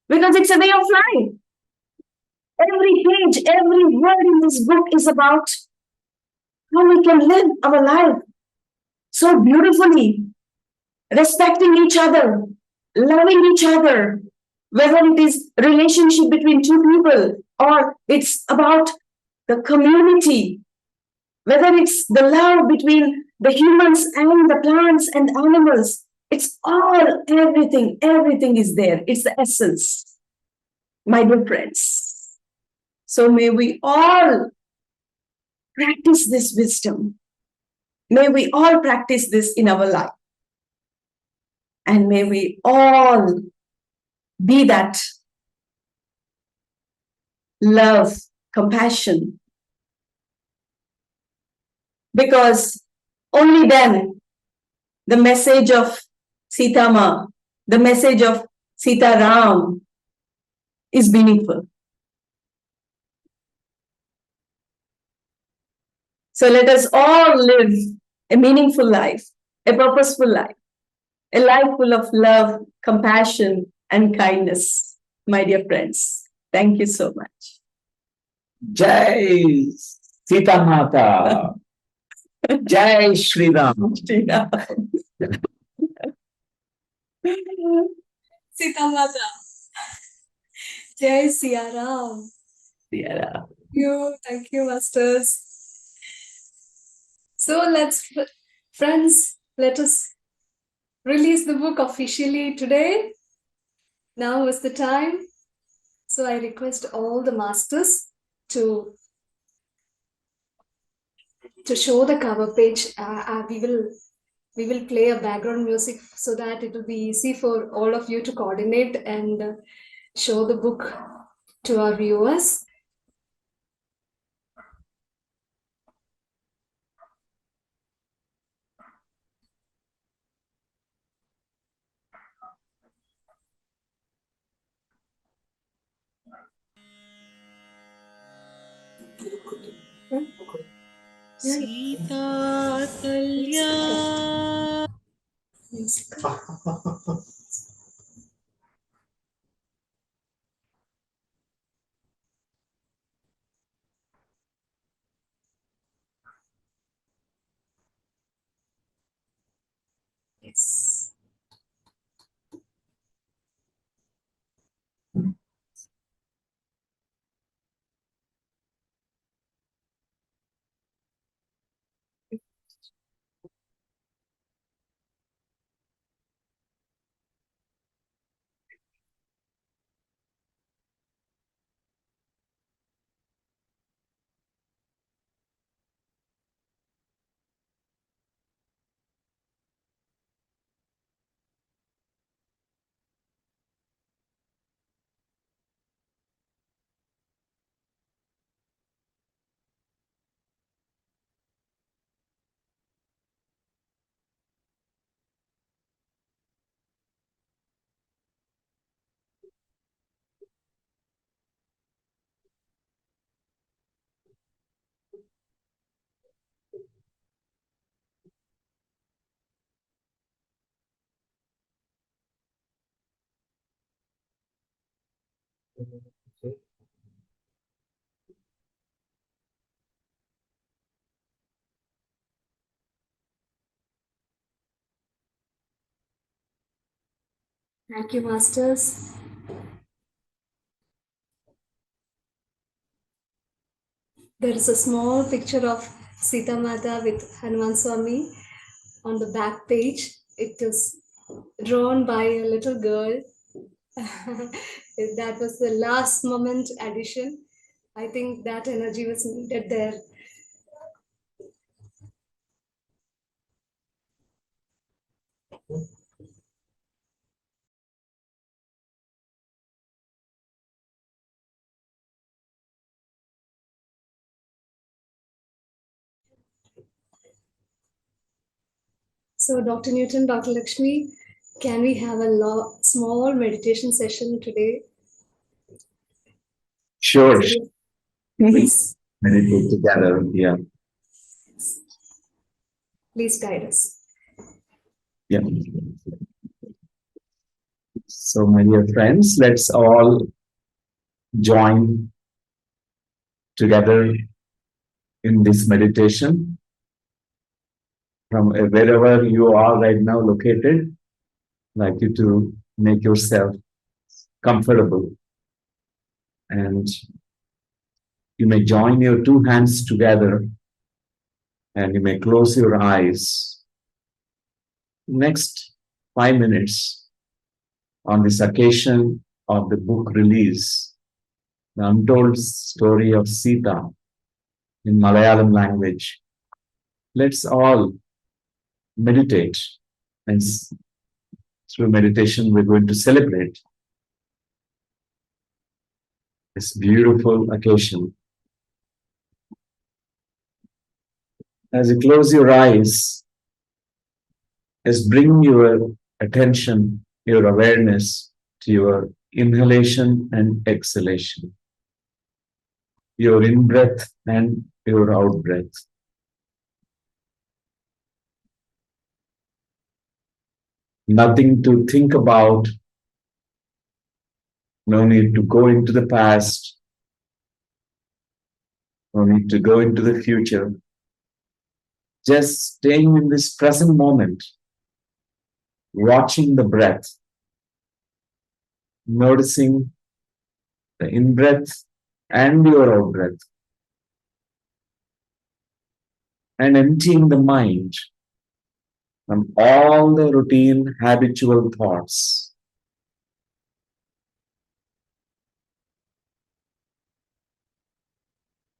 Because it's a way of life. Every page, every word in this book is about how we can live our life so beautifully, respecting each other, loving each other, whether it is relationship between two people or it's about the community, whether it's the love between the humans and the plants and animals. It's all, everything is there. It's the essence, my dear friends. So may we all practice this wisdom. May we all practice this in our life. And may we all be that love, compassion, because only then the message of Sita Ma, the message of Sita Ram is meaningful. So let us all live a meaningful life, a purposeful life, a life full of love, compassion, and kindness, my dear friends. Thank you so much. Jai Sita Mata. Jai Shri Ram. Sita Mata. Jai Siya Ram. Yeah. Thank you, masters. So friends, let us release the book officially today. Now is the time. So I request all the masters to show the cover page. We will play a background music so that it will be easy for all of you to coordinate and show the book to our viewers. Sita Kalyan. Yes. Thank you, masters. There is a small picture of Sita Mata with Hanuman Swami on the back page. It is drawn by a little girl. That was the last moment addition. I think that energy was needed there. So, Dr. Newton, Dr. Lakshmi, can we have a small meditation session today? Sure. Please. Meditate together. Yeah. Please guide us. Yeah. So, my dear friends, let's all join together in this meditation from wherever you are right now located. I'd like you to make yourself comfortable, and you may join your two hands together and you may close your eyes. Next 5 minutes on this occasion of the book release, The Untold Story of Sita in Malayalam language. Let's all meditate, and through meditation we're going to celebrate this beautiful occasion. As you close your eyes, just bring your attention, your awareness to your inhalation and exhalation, your in-breath and your out-breath. Nothing to think about, no need to go into the past, no need to go into the future. Just staying in this present moment, watching the breath, noticing the in-breath and your out-breath, and emptying the mind from all the routine habitual thoughts.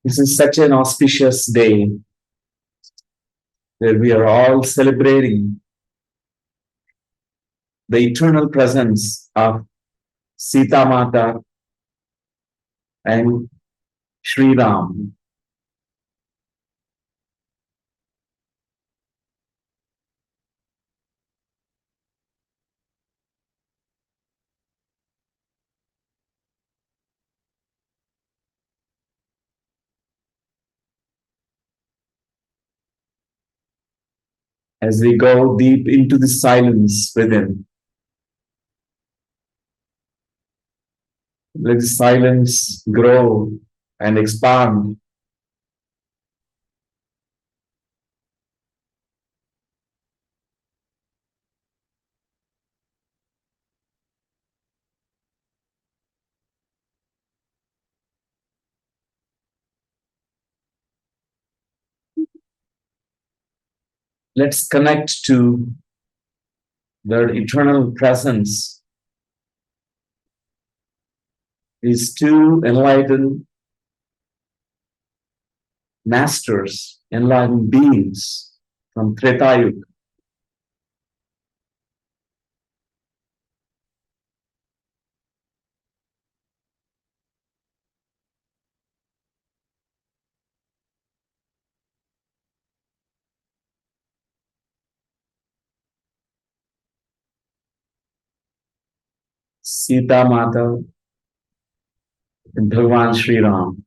This is such an auspicious day where we are all celebrating the eternal presence of Sita Mata and Sri Ram. As we go deep into the silence within, let the silence grow and expand. Let's connect to the eternal presence. These two enlightened masters, enlightened beings from Treta Yuga. Sita Mata and Bhagavan Sri Ram.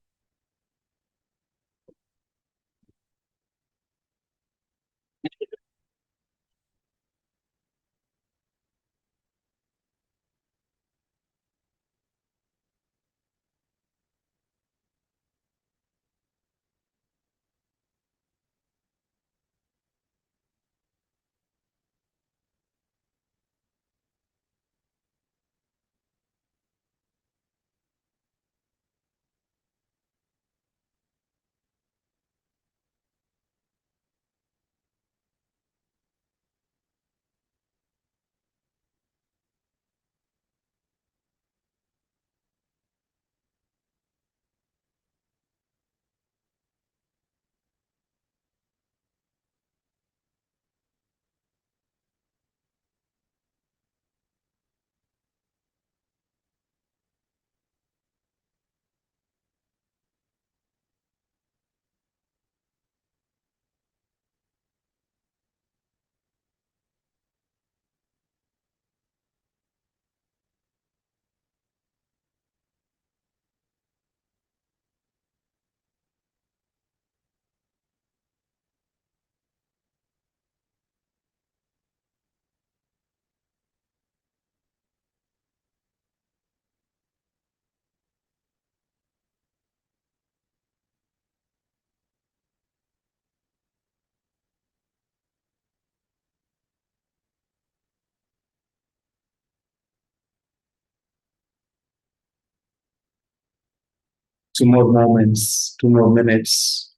2 more moments, 2 more minutes.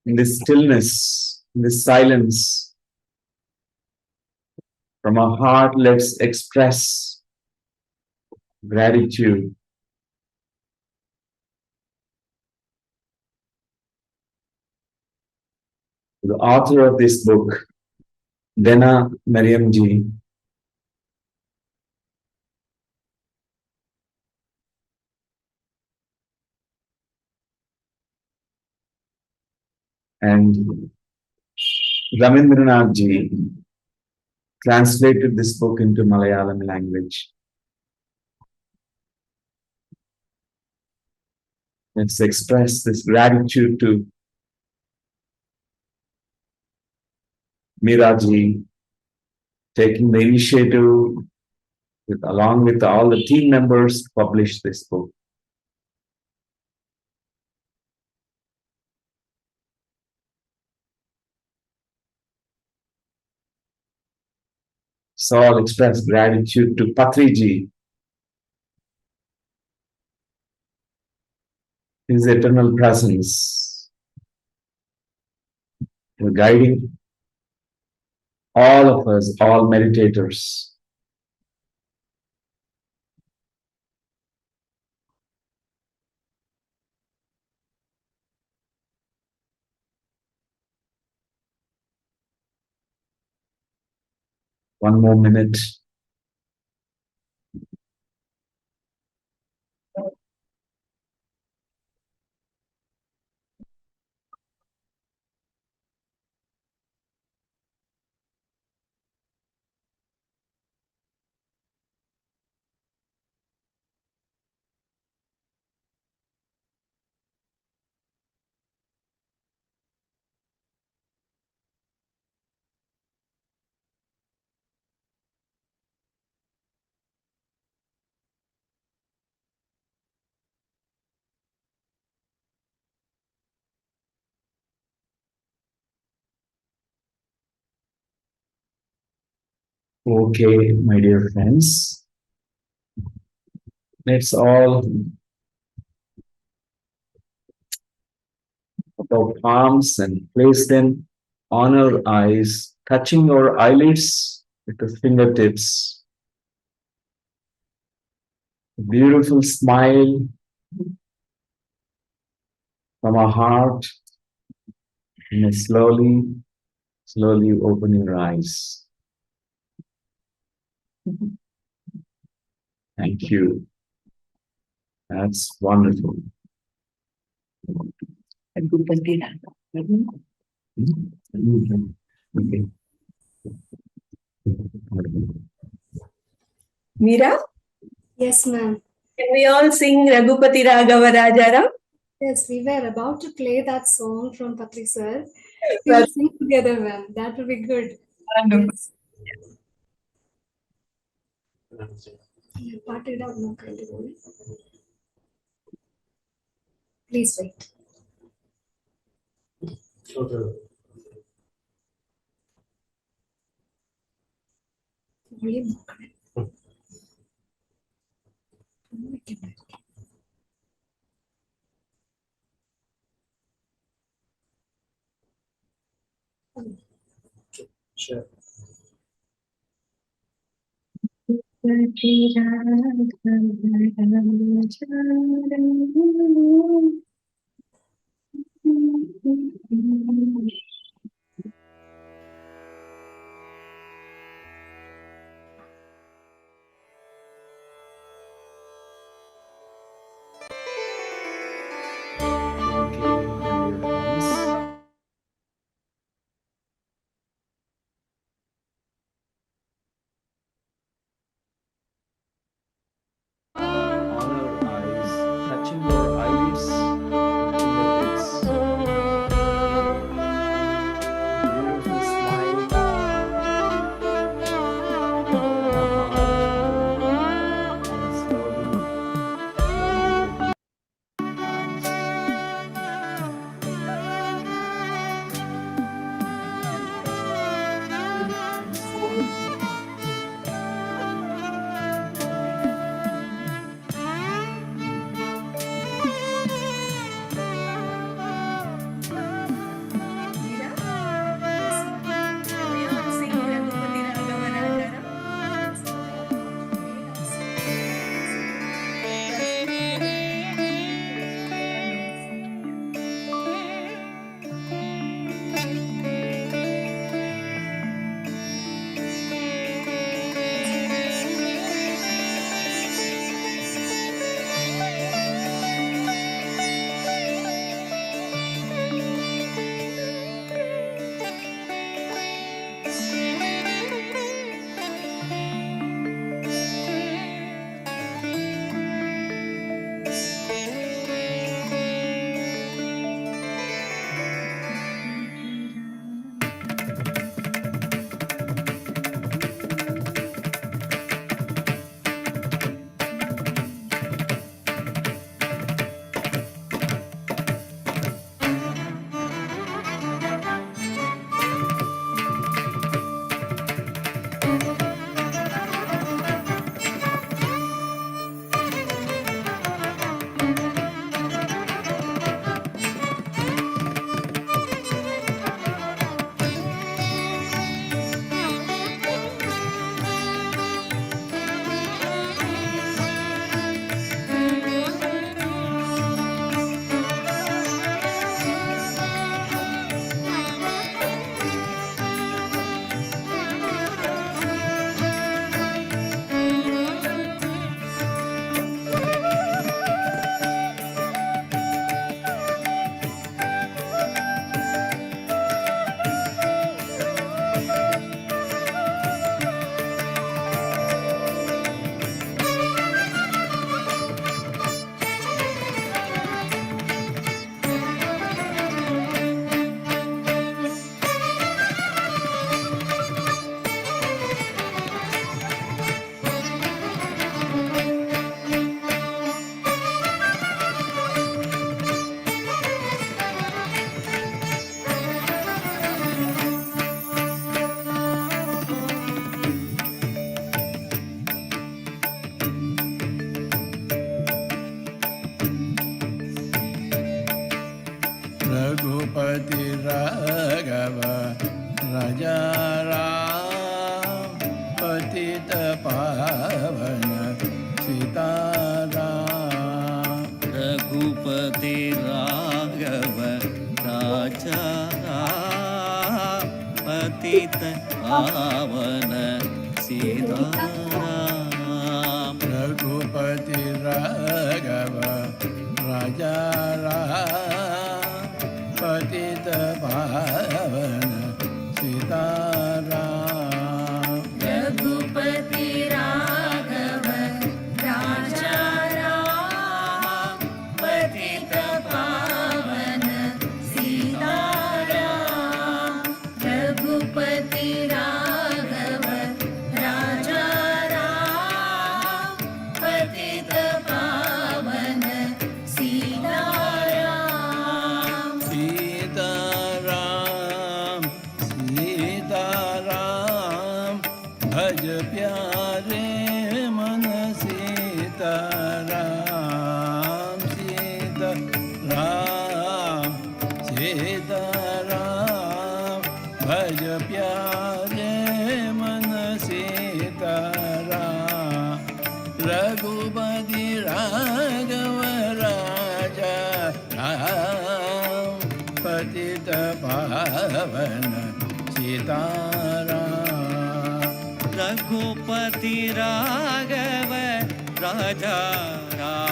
In this stillness, in this silence, from our heart, let's express gratitude to the author of this book, Dena Merriam ji, and Ravendranath ji translated this book into Malayalam language. Let's express this gratitude to Miraji taking the initiative along with all the team members to publish this book. So I'll express gratitude to Patriji, his eternal presence, for guiding all of us, all meditators. One more minute. Okay, my dear friends, let's all put our palms and place them on our eyes, touching our eyelids with the fingertips. A beautiful smile from our heart, and slowly, slowly open your eyes. Thank you. That's wonderful. Okay. Meera, Yes, ma'am. can we all sing Raghupati Raghav Rajaram? Yes, we were about to play that song from Patri sir. We will sing together, ma'am. That will be good. Wonderful. Yes. Part it out, no kind of way. Please wait. Volume നോക്കണേ. ഒന്ന് വെക്കണ്ടേ? Sure. Okay, my dear friends. On our eyes, touching our Raghupati Raghav Rajaram Patita Pavana Sita Raghupati Raghav Rajaram Patita Pavana Sitaram. Raghupati Raghav Rajaram Patita Pavana Sitaram. Raghupati Raghav Rajaram Patita Pavana Sitaram. Raghupati Raghav Rajaram Patita Pavana Sitaram. Sitaram, Sitaram, bhaj pyare man Sitaram, Sitaram, Sitaram, bhaj pyare man Sitaram. Raghupati Raghav Rajaram Patita Pavana Sitaram. Raghupati Raghav Rajaram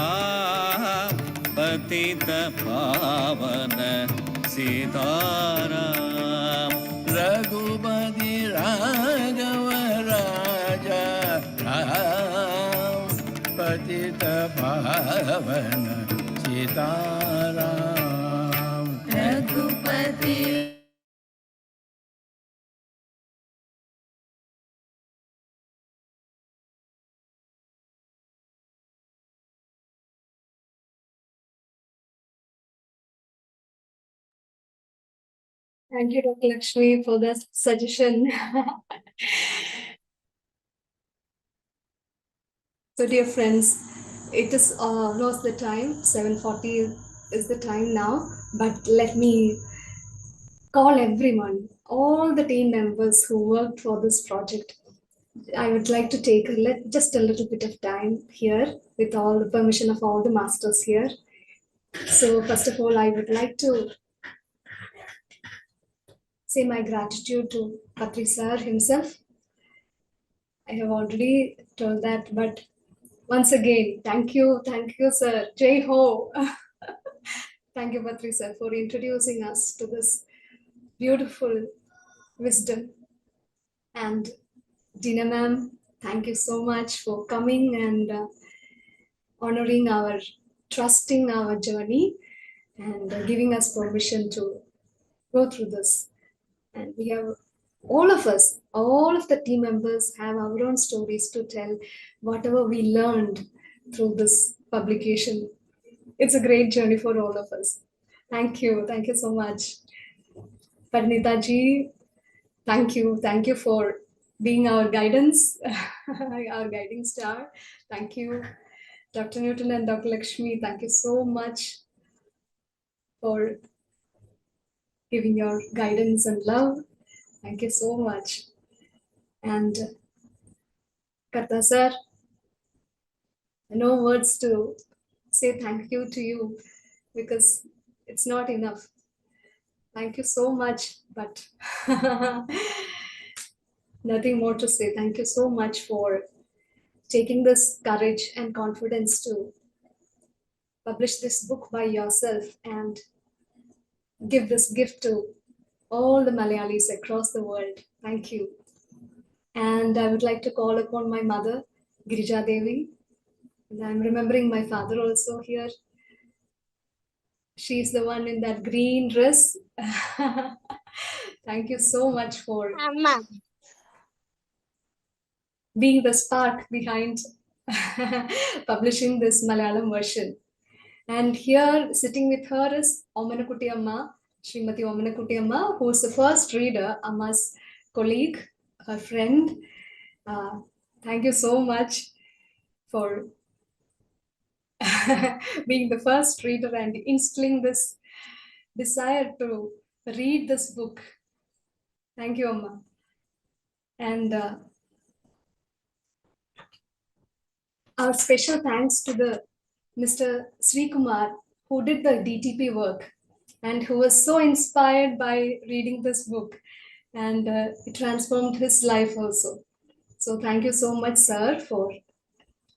Patita Pavana Sitaram. Raghupati Raghav Rajaram Patita Pavana Sitaram. Raghupati Thank you, Dr. Lakshmi, for that suggestion. So, dear friends, it is almost the time, 7:40 is the time now, but let me call everyone, all the team members who worked for this project. I would like to take just a little bit of time here with all the permission of all the masters here. So, first of all, I would like to say my gratitude to Patri sir himself. I have already told that, but once again, thank you, sir. Jai Ho. Thank you, Patri sir, for introducing us to this beautiful wisdom. And Dena ma'am, thank you so much for coming and honoring our, trusting our journey and giving us permission to go through this. And we have all of us, all of the team members have our own stories to tell, whatever we learned through this publication. It's a great journey for all of us. Thank you so much. Parinitha ji, thank you for being our guidance, our guiding star. Thank you. Dr. Newton and Dr. Lakshmi, thank you so much for giving your guidance and love. Thank you so much. And Kartha sir, no words to say thank you to you because it's not enough. Thank you so much, but nothing more to say. Thank you so much for taking this courage and confidence to publish this book by yourself and give this gift to all the Malayalis across the world. Thank you. And I would like to call upon my mother, Girija Devi. And I'm remembering my father also here. She's the one in that green dress. Thank you so much for being the spark behind publishing this Malayalam version. And here sitting with her is Omanakutti Amma, Srimati Omanakutti Amma, who is the first reader, Amma's colleague, her friend. Thank you so much for being the first reader and instilling this desire to read this book. Thank you, Amma. And our special thanks to the Mr. Sri Kumar, who did the DTP work and who was so inspired by reading this book, and it transformed his life also. So thank you so much, sir, for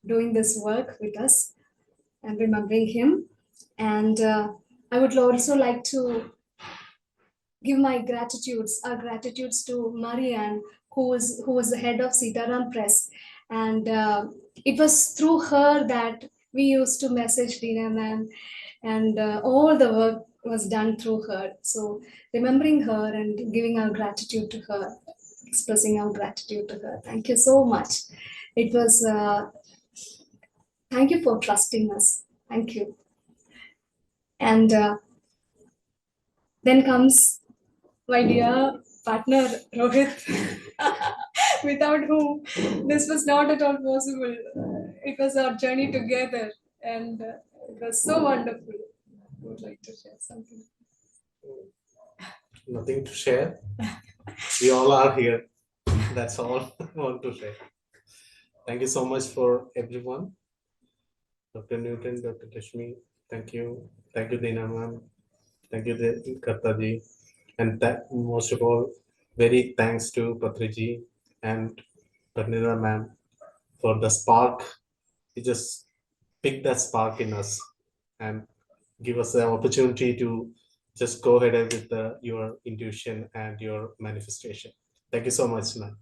doing this work with us and remembering him. And I would also like to give my our gratitudes to Marianne, who was the head of Sitaram Press. And it was through her that we used to message Dena ma'am, and all the work was done through her. So remembering her and giving our gratitude to her, expressing our gratitude to her. Thank you so much. It was, thank you for trusting us. Thank you. And then comes my dear partner, Rohit, without whom this was not at all possible. It was our journey together, and it was so wonderful. I would like to share something. Nothing to share. We all are here. That's all I want to say. Thank you so much for everyone. Dr. Newton, Dr. Lakshmi, thank you. Thank you, Dena ma'am. Thank you, Kartha ji. And most of all, very thanks to Patriji and Parinitha ma'am for the spark. You just pick that spark in us and give us the opportunity to just go ahead with your intuition and your manifestation. Thank you so much, ma'am.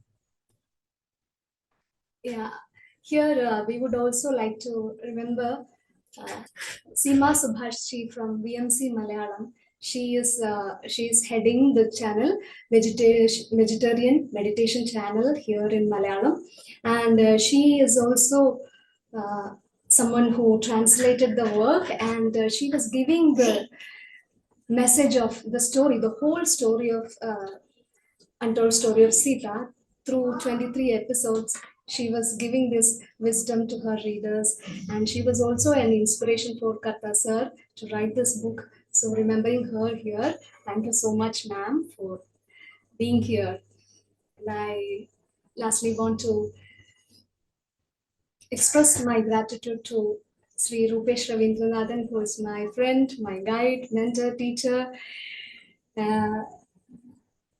Yeah, here we would also like to remember Seema Subhash from PMC Malayalam. She is heading the channel, vegetarian meditation channel here in Malayalam, and she is also someone who translated the work, and she was giving the message of the story, the whole story of Untold story of Sita through 23 episodes. She was giving this wisdom to her readers, and she was also an inspiration for Kadha sir to write this book. So remembering her here, thank you so much, ma'am, for being here. And I lastly want to express my gratitude to Sri Rupesh Ravindranathan, who is my friend, my guide, mentor, teacher,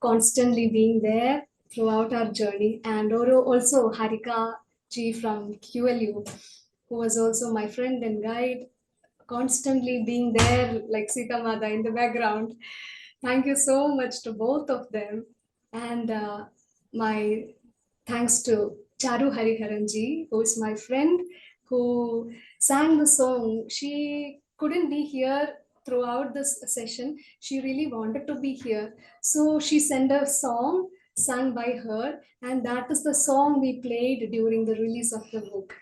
constantly being there throughout our journey, and also Harika ji from QLU, who was also my friend and guide, constantly being there like Sita Mata in the background. Thank you so much to both of them, and my thanks to Charu Hariharan ji, who is my friend, who sang the song. She couldn't be here throughout this session. She really wanted to be here, so she sent a song sung by her, and that is the song we played during the release of the book.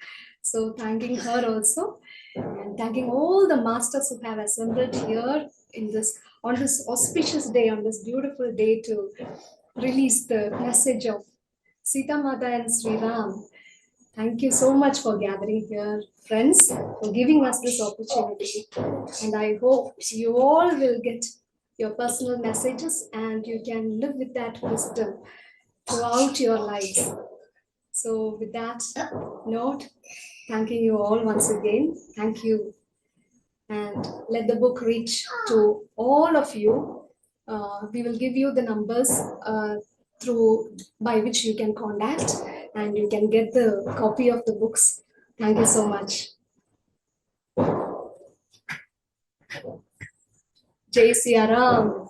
So thanking her also, and thanking all the masters who have assembled here on this auspicious day, on this beautiful day, to release the message of Sita Mata and Sri Ram. Thank you so much for gathering here, friends, for giving us this opportunity. And I hope you all will get your personal messages and you can live with that wisdom throughout your lives. So with that note, thanking you all once again. Thank you. And let the book reach to all of you. We will give you the numbers by which you can contact, and you can get the copy of the books. Thank you so much. Jai Siya Ram.